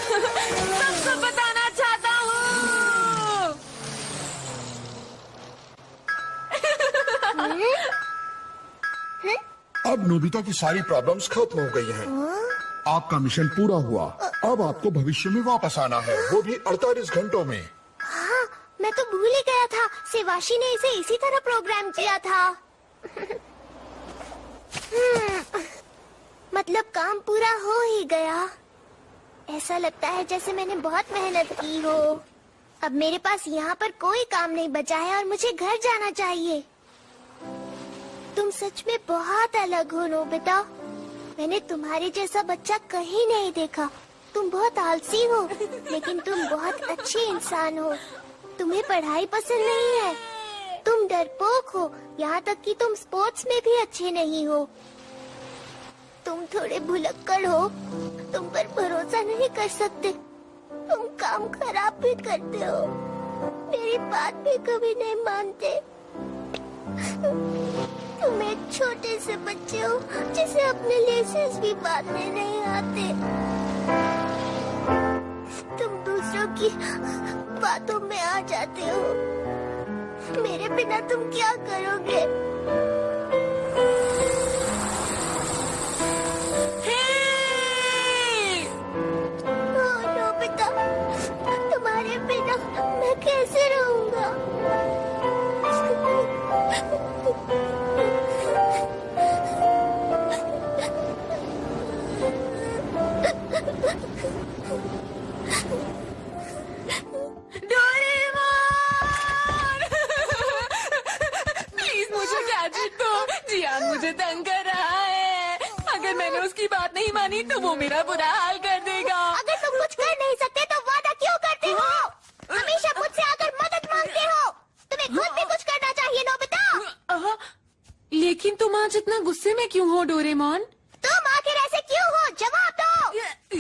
[SPEAKER 1] सबको बताना चाहता हूँ।
[SPEAKER 4] अब नोबिता की सारी प्रॉब्लम्स खत्म हो गई हैं। आपका मिशन पूरा हुआ। अब आपको भविष्य में वापस आना है, वो भी 48 घंटों में।
[SPEAKER 2] हाँ, मैं तो भूल ही गया था। सेवाशी ने इसे इसी तरह प्रोग्राम किया था। मतलब काम पूरा हो ही गया। ऐसा लगता है जैसे मैंने बहुत मेहनत की हो। अब मेरे पास यहाँ पर कोई काम नहीं बचा है और मुझे घर जाना चाहिए। तुम सच में बहुत अलग हो नोबिता। मैंने तुम्हारे जैसा बच्चा कहीं नहीं देखा। तुम बहुत आलसी हो, लेकिन तुम बहुत अच्छे इंसान हो। तुम्हें पढ़ाई पसंद नहीं है, तुम डरपोक हो, यहाँ तक कि तुम स्पोर्ट्स में भी अच्छे नहीं हो। तुम थोड़े भुलक्कड़ हो, तुम पर भरोसा नहीं कर सकते। तुम काम खराब भी करते हो, मेरी बात भी कभी नहीं मानते। तुम एक छोटे से बच्चे हो जिसे अपने लेसेस भी बांधने नहीं आते। की बातों में आ जाते हो। मेरे बिना तुम क्या करोगे? नोबिता, तुम्हारे बिना मैं कैसे रहूंगा?
[SPEAKER 1] प्लीज मुझे गैजेट दो। जियान मुझे तंग कर रहा है। अगर मैंने उसकी बात नहीं मानी तो वो मेरा बुरा हाल कर देगा।
[SPEAKER 2] अगर तुम कुछ कर नहीं सकते तो वादा क्यों करते हो? हमेशा मुझसे आकर मदद मांगते हो। तुम्हें खुद भी कुछ करना चाहिए नोबिता।
[SPEAKER 1] लेकिन तुम आज इतना गुस्से में क्यों हो डोरेमोन?
[SPEAKER 2] तुम आखिर ऐसे क्यों हो? जवाब दो।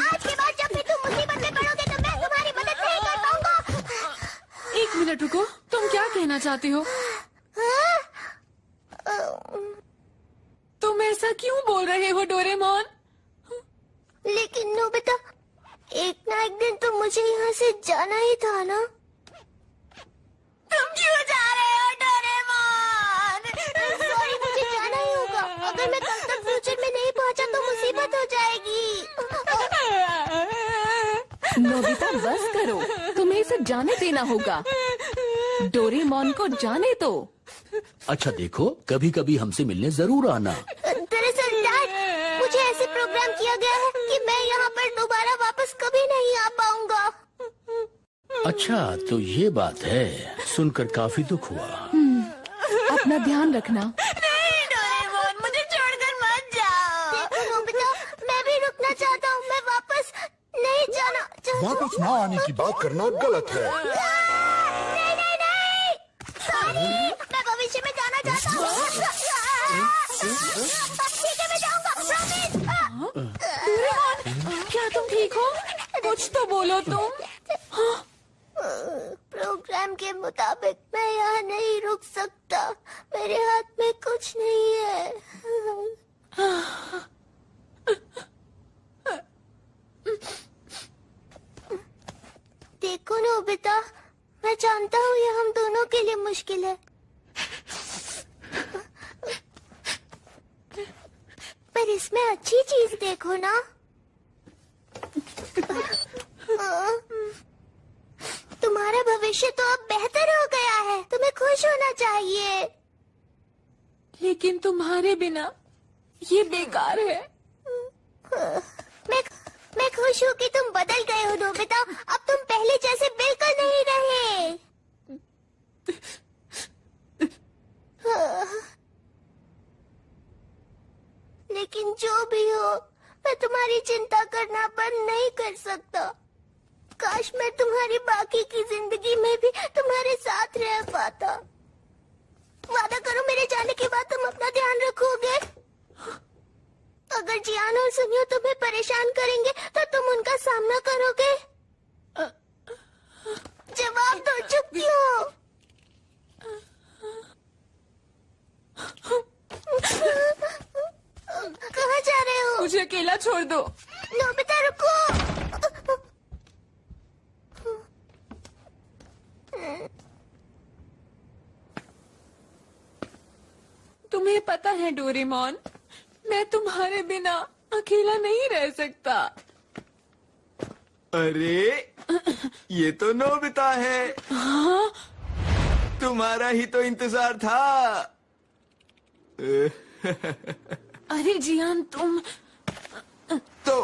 [SPEAKER 2] आज के बाद जब भी तुम मुसीबत में पड़ोगे तो मैं तुम्हारी मदद नहीं कर पाऊंगा।
[SPEAKER 1] एक मिनट रुको, तुम क्या कहना चाहते हो? तुम ऐसा क्यों बोल रहे हो डोरेमोन?
[SPEAKER 2] लेकिन नोबिता, एक ना एक दिन तो मुझे यहाँ से जाना ही था ना। तुम क्यों जा रहे हो डोरेमोन? सॉरी, मुझे जाना ही होगा। अगर मैं कल तक फ्यूचर में नहीं पहुँचा तो मुसीबत हो जाएगी।
[SPEAKER 3] नोबिता बस करो, तुम्हें इसे जाने देना होगा। डोरेमोन को जाने दो।
[SPEAKER 8] अच्छा देखो, कभी कभी हमसे मिलने जरूर आना।
[SPEAKER 2] दरअसल डैड, मुझे ऐसे प्रोग्राम किया गया है कि मैं यहाँ पर दोबारा वापस कभी नहीं आ पाऊंगा।
[SPEAKER 8] अच्छा तो ये बात है, सुनकर काफी दुख हुआ।
[SPEAKER 3] अपना ध्यान रखना।
[SPEAKER 2] नहीं डोरेमोन, मुझे छोड़कर मत जाओ। देखो नोबिता, मैं भी रुकना चाहता हूँ। मैं वापस नहीं जाना चाहता।
[SPEAKER 4] वापस ना आने की बात करना गलत है।
[SPEAKER 2] नहीं नहीं नहीं, सॉरी, मैं भविष्य में जाना चाहता हूँ। ठीक है, मैं जाऊंगा, प्रॉमिस।
[SPEAKER 1] क्या तुम ठीक हो? कुछ तो बोलो तुम।
[SPEAKER 2] प्रोग्राम के मुताबिक मैं यहाँ नहीं रुक सकता। मेरे हाथ में कुछ नहीं है। देखो नोबिता, मैं जानता हूँ ये हम दोनों के लिए मुश्किल है, पर इसमें अच्छी चीज देखो ना। तुम्हारा भविष्य तो अब बेहतर हो गया है। तुम्हें खुश होना चाहिए।
[SPEAKER 1] लेकिन तुम्हारे बिना ये बेकार है।
[SPEAKER 2] मैं खुश हूँ कि तुम बदल गए हो नोबिता। अब तुम पहले जैसे बिल्कुल नहीं रहे। लेकिन जो भी हो, मैं तुम्हारी चिंता करना बंद नहीं कर सकता। काश मैं तुम्हारी बाकी की जिंदगी में भी तुम्हारे साथ रह पाता। वादा करो मेरे जाने के बाद तुम अपना ध्यान रखोगे। अगर जियान और सुनियो तुम्हें परेशान करेंगे तो तुम उनका सामना करोगे। जवाब दो, चुप क्यों हो? कहाँ जा रहे हो?
[SPEAKER 1] मुझे अकेला छोड़ दो।
[SPEAKER 2] नोबिता रुको।
[SPEAKER 1] तुम्हें पता है डोरेमोन, मैं तुम्हारे बिना अकेला नहीं रह सकता।
[SPEAKER 7] अरे ये तो नोबिता है।
[SPEAKER 1] हाँ?
[SPEAKER 7] तुम्हारा ही तो इंतजार था।
[SPEAKER 1] अरे जियान, तुम
[SPEAKER 7] तो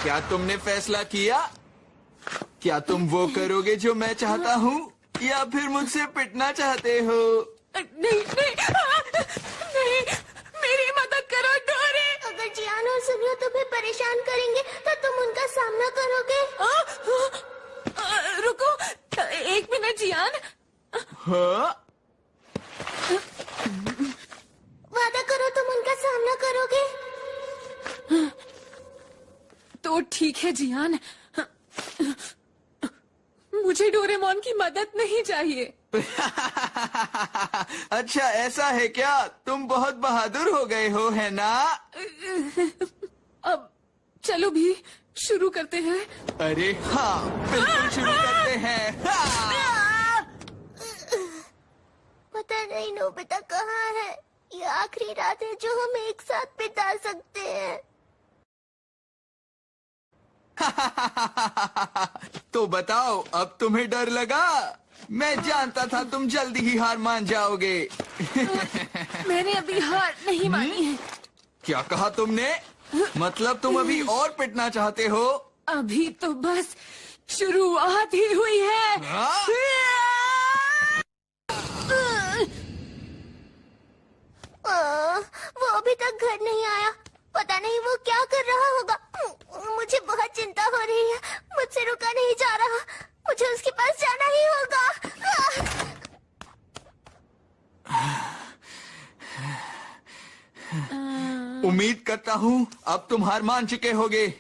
[SPEAKER 7] क्या तुमने फैसला किया? क्या तुम वो करोगे जो मैं चाहता हूँ, या फिर मुझसे पिटना चाहते हो?
[SPEAKER 1] नहीं नहीं नहीं, मेरी मदद करो डोरे।
[SPEAKER 2] अगर जियान और सुनियो तुम्हें परेशान करेंगे तो तुम उनका सामना करोगे।
[SPEAKER 1] रुको एक मिनट जियान।
[SPEAKER 7] हाँ?
[SPEAKER 2] वादा करो तुम उनका सामना करोगे।
[SPEAKER 1] तो ठीक है जियान, मुझे डोरेमोन की मदद नहीं चाहिए।
[SPEAKER 7] अच्छा ऐसा है क्या? तुम बहुत बहादुर हो गए हो, है ना?
[SPEAKER 1] अब चलो भी,
[SPEAKER 3] शुरू करते हैं?
[SPEAKER 7] अरे हाँ, बिल्कुल शुरू करते हैं। हाँ।
[SPEAKER 2] पता नहीं नोबिता कहाँ है। ये आखिरी रात है जो हम एक साथ बिता सकते हैं।
[SPEAKER 7] तो बताओ, अब तुम्हें डर लगा? मैं जानता था तुम जल्दी ही हार मान जाओगे।
[SPEAKER 1] मैंने अभी हार नहीं मानी है।
[SPEAKER 7] क्या कहा तुमने? मतलब तुम अभी और पिटना चाहते हो?
[SPEAKER 1] अभी तो बस शुरुआत ही हुई है।
[SPEAKER 2] वो अभी तक घर नहीं आया। पता नहीं वो क्या कर रहा होगा। मुझे बहुत चिंता हो रही है। मुझसे रुका नहीं जा रहा। मुझे उसके पास जाना ही होगा।
[SPEAKER 7] उम्मीद करता हूँ अब तुम हार मान चुके होगे।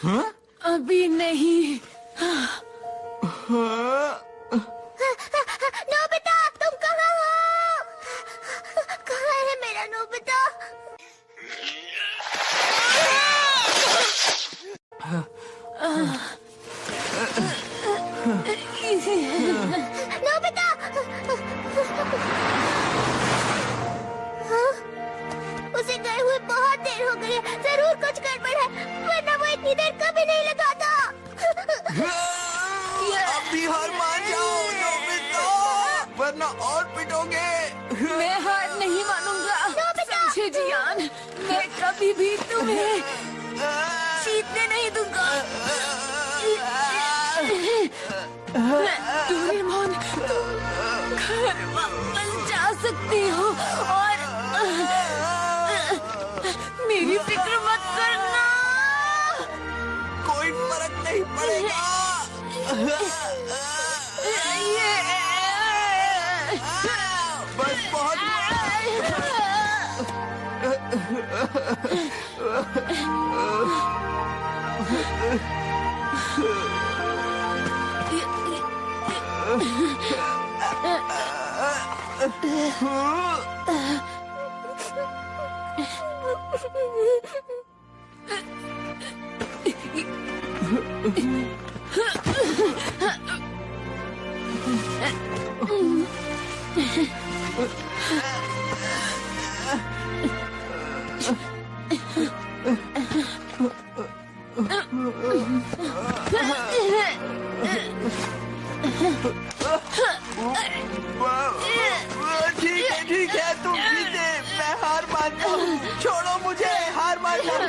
[SPEAKER 7] हाँ?
[SPEAKER 1] अभी नहीं।
[SPEAKER 2] नोबिता, तुम कहाँ हो? कहाँ है मेरा नोबिता? नोबिता! उसे गए हुए बहुत देर हो गई है। जरूर कुछ गड़बड़ है, वरना वो इतनी देर कभी नहीं लगाता।
[SPEAKER 7] अभी हार मान जाओ नोबिता, वरना और पिटोगे।
[SPEAKER 1] मैं हार नहीं मानूंगा। समझे जियान, मैं कभी भी तुम्हें जीतने नहीं दूंगा। डोरेमोन, घर वापस जा सकते हो और मेरी फिक्र मत करना।
[SPEAKER 7] कोई फर्क नहीं पड़ेगा। बस बहुत ठीक है, तुम जीते। मैं हार मानता हूँ। छोड़ो मुझे, हार मानता हूँ।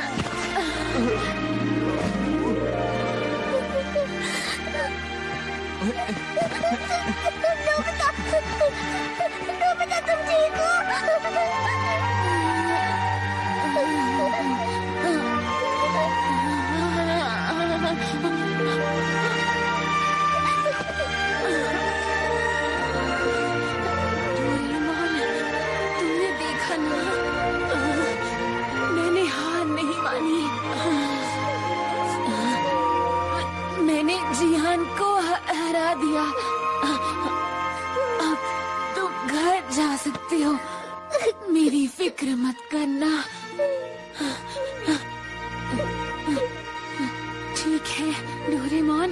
[SPEAKER 2] नोबिता, तुम ठीक हो?
[SPEAKER 1] तुमने देखा ना, मैंने हार नहीं मानी। मैंने जिहान को हरा दिया। अब तुम घर जा सकते हो। मेरी फिक्र मत करना। ठीक है डोरेमोन।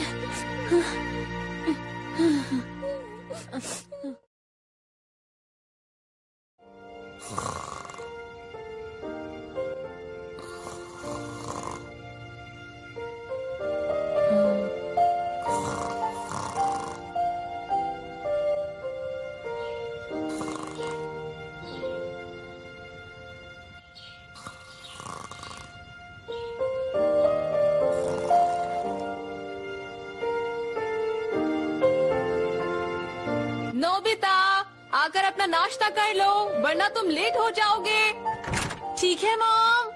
[SPEAKER 3] नोबिता, आकर अपना नाश्ता कर लो, वरना तुम लेट हो जाओगे। ठीक है मॉम।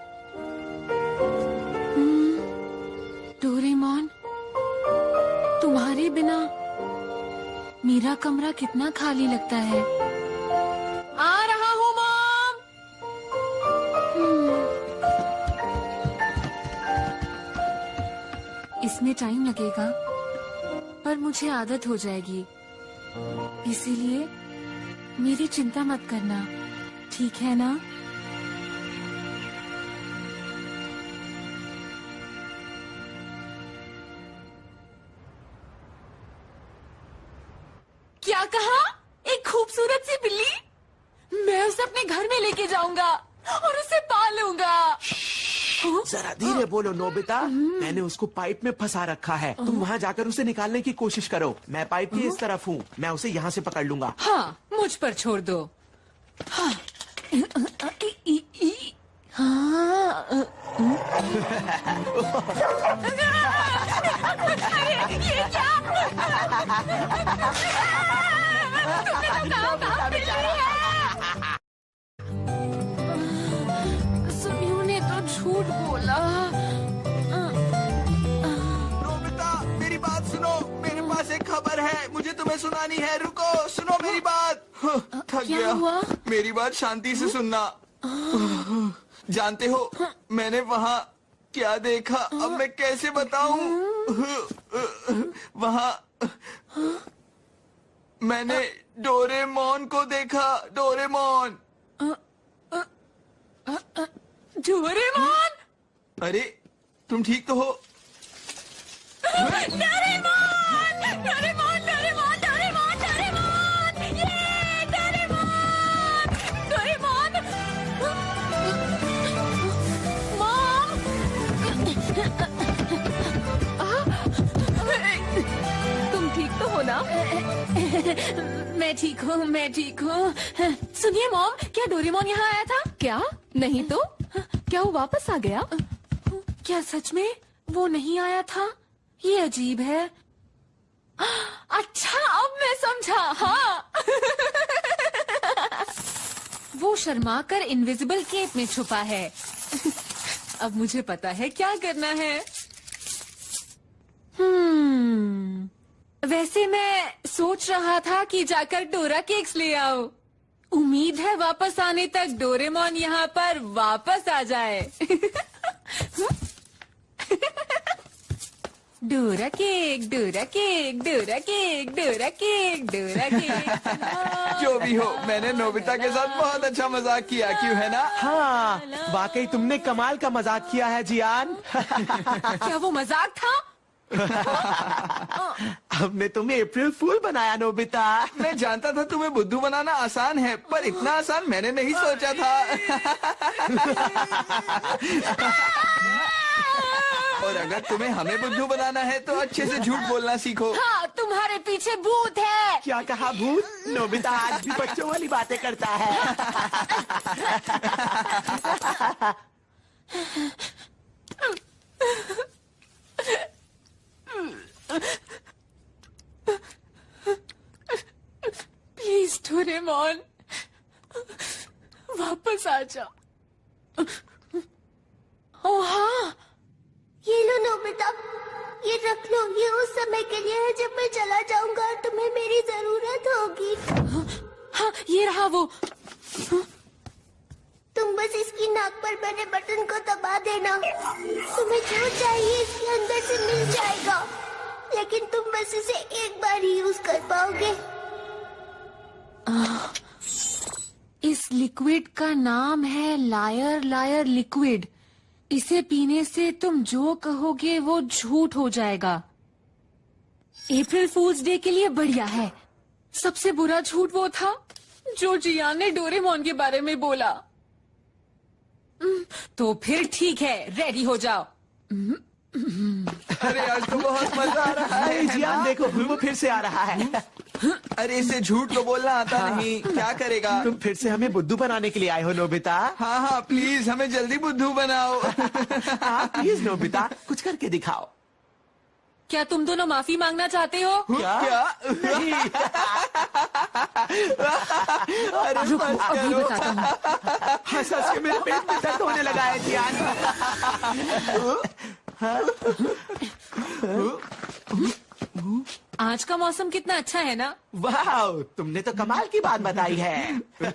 [SPEAKER 1] डोरेमोन, तुम्हारे बिना मेरा कमरा कितना खाली लगता है।
[SPEAKER 3] आ रहा हूँ मॉम।
[SPEAKER 1] इसमें टाइम लगेगा, पर मुझे आदत हो जाएगी। इसीलिए मेरी चिंता मत करना, ठीक है ना? कहा? एक खूबसूरत सी बिल्ली? मैं उसे अपने घर में लेके जाऊंगा और उसे पालूंगा।
[SPEAKER 6] जरा धीरे बोलो नोबिता, मैंने उसको पाइप में फंसा रखा है। तुम वहाँ जाकर उसे निकालने की कोशिश करो। मैं पाइप की इस तरफ हूँ, मैं उसे यहाँ से पकड़ लूंगा।
[SPEAKER 3] हाँ, मुझ पर छोड़ दो। हाँ।
[SPEAKER 1] ये क्या? सुनियो ने तो झूठ बोला।
[SPEAKER 7] नोबिता, मेरी बात सुनो, मेरे पास एक खबर है, मुझे तुम्हें सुनानी है। रुको, सुनो मेरी बात। थक गया।
[SPEAKER 1] हुआ?
[SPEAKER 7] मेरी बात शांति से सुनना। जानते हो मैंने वहाँ क्या देखा? अब मैं कैसे बताऊं? वहाँ मैंने डोरेमोन को देखा। डोरेमोन।
[SPEAKER 1] डोरेमोन?
[SPEAKER 7] अरे तुम ठीक तो हो?
[SPEAKER 1] Doraemon! Doraemon! Doraemon! Doraemon! Doraemon! ये डोरेमोन! डोरेमोन! मॉम!
[SPEAKER 3] तुम ठीक तो हो ना?
[SPEAKER 1] मैं ठीक हूँ, मैं ठीक हूँ। सुनिए मॉम, क्या डोरेमोन यहाँ आया था?
[SPEAKER 3] क्या? नहीं तो? क्या वो वापस आ गया?
[SPEAKER 1] क्या सच में वो नहीं आया था? ये अजीब है। अच्छा, अब मैं समझा। हाँ। वो शर्मा कर इनविजिबल केप में छुपा है।
[SPEAKER 3] अब मुझे पता है क्या करना है।
[SPEAKER 1] वैसे मैं सोच रहा था कि जाकर डोरा केक्स ले आओ। उम्मीद है वापस आने तक डोरेमोन यहाँ पर वापस आ जाए। Dora cake, Dora cake, Dora cake, Dora cake, Dora cake.
[SPEAKER 7] जो भी हो, मैंने नोबिता के साथ बहुत अच्छा मजाक किया, क्यों है ना?
[SPEAKER 6] हाँ, वाकई तुमने कमाल का मजाक किया है जियान।
[SPEAKER 1] क्या वो मजाक था?
[SPEAKER 6] हमने तुम्हें अप्रैल फूल बनाया नोबिता।
[SPEAKER 7] मैं जानता था तुम्हें बुद्धू बनाना आसान है, पर इतना आसान मैंने नहीं सोचा था। और अगर तुम्हें हमें बुद्धू बनाना है तो अच्छे से झूठ बोलना सीखो।
[SPEAKER 1] हाँ, तुम्हारे पीछे भूत है।
[SPEAKER 6] क्या कहा भूत? नोबिता आज भी बच्चों वाली बातें करता है।
[SPEAKER 1] प्लीज डोरेमोन, वापस आ जाओ। ओह हाँ,
[SPEAKER 2] ये लो नोबिता, ये रख लो। ये उस समय के लिए है जब मैं चला जाऊंगा और तुम्हें मेरी जरूरत होगी।
[SPEAKER 1] हाँ, ये रहा वो।
[SPEAKER 2] तुम बस इसकी नाक पर बने बटन को दबा देना। तुम्हें जो चाहिए इसके अंदर से मिल जाएगा, लेकिन तुम बस इसे एक बार ही यूज कर पाओगे।
[SPEAKER 1] इस लिक्विड का नाम है लायर लायर लिक्विड। इसे पीने से तुम जो कहोगे वो झूठ हो जाएगा। अप्रैल फूल्स डे के लिए बढ़िया है। सबसे बुरा झूठ वो था जो जियान ने डोरेमोन के बारे में बोला। तो फिर ठीक है, रेडी हो जाओ।
[SPEAKER 7] अरे आज तो बहुत मजा आ रहा है।
[SPEAKER 6] जियान देखो, वो फिर से आ रहा है।
[SPEAKER 7] अरे इसे झूठ तो बोलना आता नहीं, क्या करेगा?
[SPEAKER 6] तुम फिर से हमें बुद्धू बनाने के लिए आए हो नोबिता?
[SPEAKER 7] हाँ हाँ, प्लीज हमें जल्दी बुद्धू बनाओ।
[SPEAKER 6] हाँ प्लीज नोबिता, कुछ करके दिखाओ।
[SPEAKER 1] क्या तुम दोनों माफी मांगना चाहते हो?
[SPEAKER 6] क्या?
[SPEAKER 7] अरे
[SPEAKER 1] रुको, अभी बताता हूँ।
[SPEAKER 6] हाँ, सच में मेरे पेट में दर्द होने लगा है जियान।
[SPEAKER 1] आज का मौसम कितना अच्छा है ना?
[SPEAKER 6] वाह, तुमने तो कमाल की बात बताई है।
[SPEAKER 7] अरे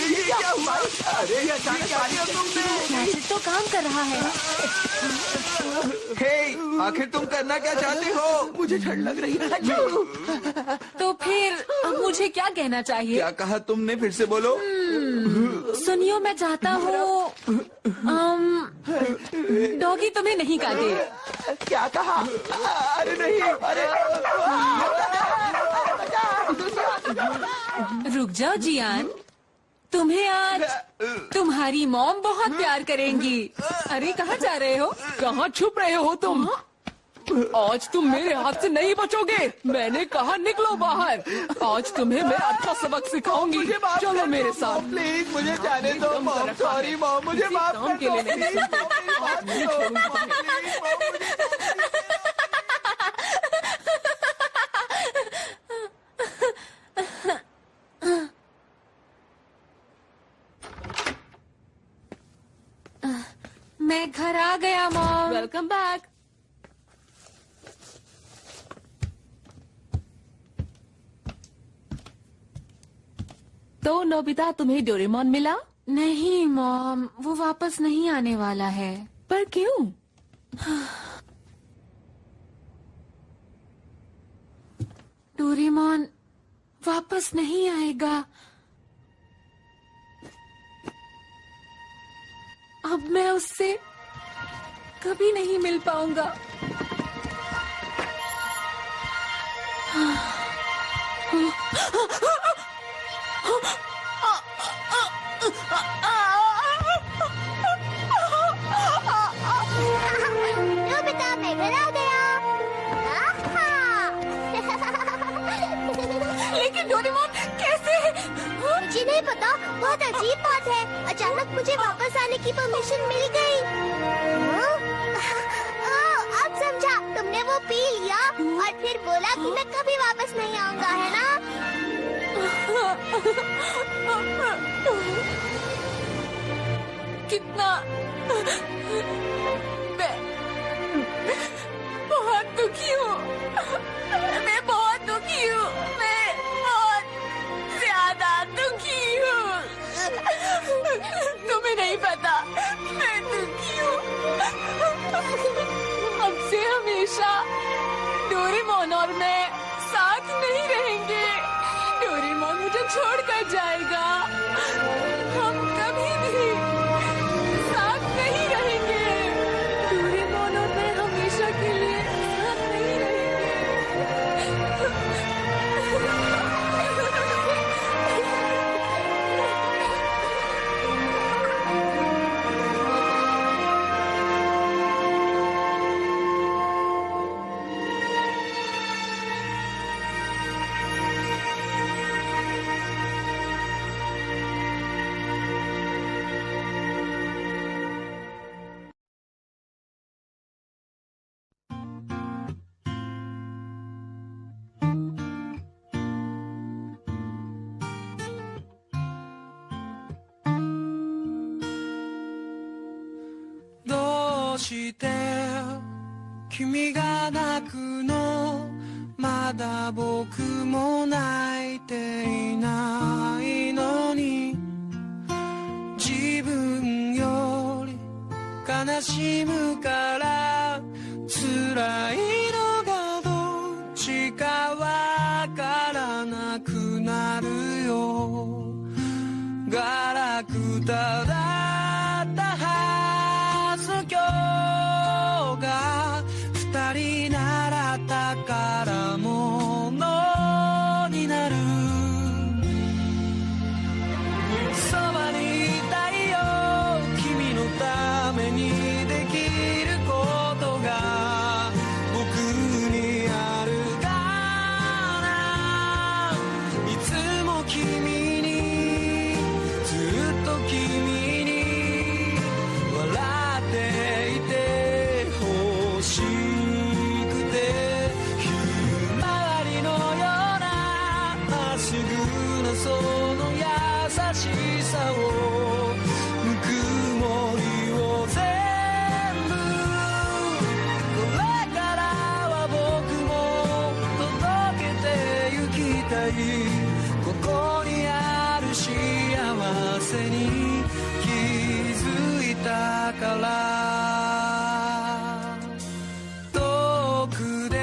[SPEAKER 7] ये क्या हुआ? अरे ये अचानक क्या किया तुमने?
[SPEAKER 1] मैजिक तो काम कर रहा है।
[SPEAKER 7] हे, आखिर तुम करना क्या चाहते हो?
[SPEAKER 6] मुझे ठंड लग रही है।
[SPEAKER 1] तो फिर अब मुझे क्या कहना चाहिए?
[SPEAKER 7] क्या कहा तुमने? फिर से बोलो।
[SPEAKER 1] सुनियो, मैं चाहता हूँ डॉगी तुम्हें नहीं काटे।
[SPEAKER 6] क्या कहा? अरे नहीं, अरे
[SPEAKER 1] रुक जाओ जियान, तुम्हें आज तुम्हारी मॉम बहुत प्यार करेंगी। अरे कहाँ जा रहे हो?
[SPEAKER 3] कहाँ छुप रहे हो तुम? आज तुम मेरे हाथ से नहीं बचोगे। मैंने कहा निकलो बाहर। आज तुम्हें मैं अच्छा सबक सिखाऊंगी। चलो मेरे साथ।
[SPEAKER 6] प्लीज मुझे जाने दो मॉम। सॉरी मॉम, मुझे माफ कर दो।
[SPEAKER 1] मैं घर आ गया मॉम।
[SPEAKER 3] Welcome back. तो नोबिता, तुम्हें डोरेमोन मिला?
[SPEAKER 1] नहीं मॉम, वो वापस नहीं आने वाला है।
[SPEAKER 3] पर क्यों?
[SPEAKER 1] डोरेमोन वापस नहीं आएगा। अब मैं उससे कभी नहीं मिल पाऊंगा।
[SPEAKER 2] नोबिता, मैं घर आ गया।
[SPEAKER 1] लेकिन डोरेमोन कैसे?
[SPEAKER 2] मुझे नहीं पता, बहुत अजीब बात है। अचानक मुझे वापस आने की परमिशन मिल गई। अब समझा, तुमने वो पी लिया और फिर बोला कि मैं कभी वापस नहीं आऊंगा, है ना?
[SPEAKER 1] कितना मैं बहुत दुखी हूँ। मैं बहुत दुखी हूँ। मैं बहुत ज्यादा दुखी हूँ। तुम्हें नहीं पता, मैं दुखी हूँ। अब से हमेशा डोरेमोन और मैं साथ नहीं रहेंगे। डोरेमोन मुझे छोड़कर जाएगा। हम कभी भी साथ नहीं रहेंगे। डोरेमोन और मैं हमेशा के लिए साथ नहीं रहेंगे।
[SPEAKER 5] どうして君が泣くの？まだ僕も泣いていないのに、自分より悲しむから辛いのがどっちかわからなくなるよ。ガラクタだったはず今日が二人なら宝物になる。そばにいたいよ、君のためにできることが僕にあるかな。いつも君にずっと君に笑っていてほしくて、ひまわりのようなまっすぐなその優しさをぬくもりを全部、これからは僕も届けてゆきたい。ここにある幸せに気づいたから。遠くで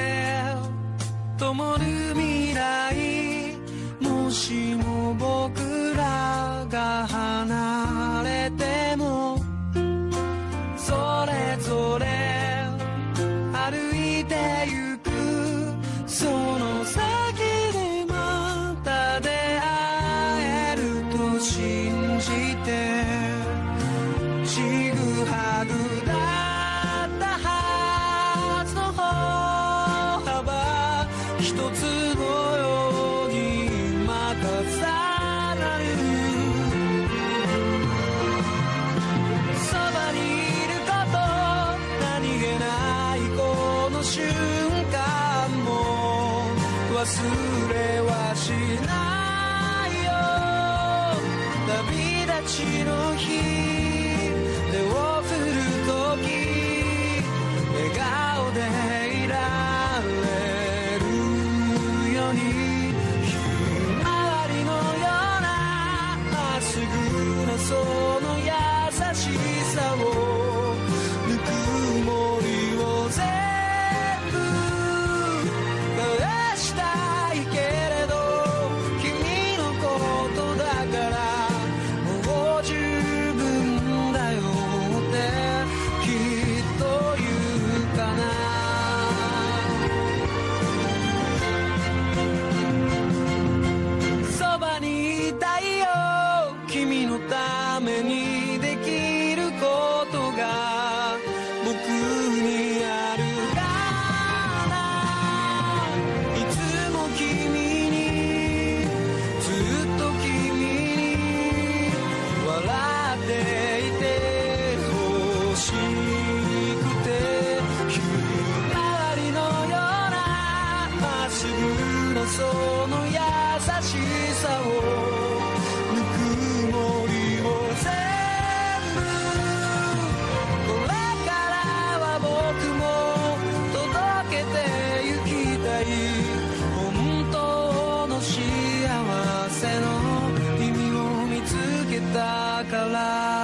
[SPEAKER 5] 灯る未来、もしも僕らが離れても、それぞれ歩いてゆくその先でまた
[SPEAKER 16] の日手を振るとき笑顔でいられるようにひまわりのようなまっすぐなその優しさをぬくもりを全部返したいけれど君のことだからもう十分だよってきっと言うかなそばにいたいよ君のためにできることが僕にあるからいつも君にずっと君に笑っていてほしくてひまわりのようなまっすぐなその優しさをぬくもりを全部これからは僕も届けてゆきたい本当の幸せの意味を見つけたから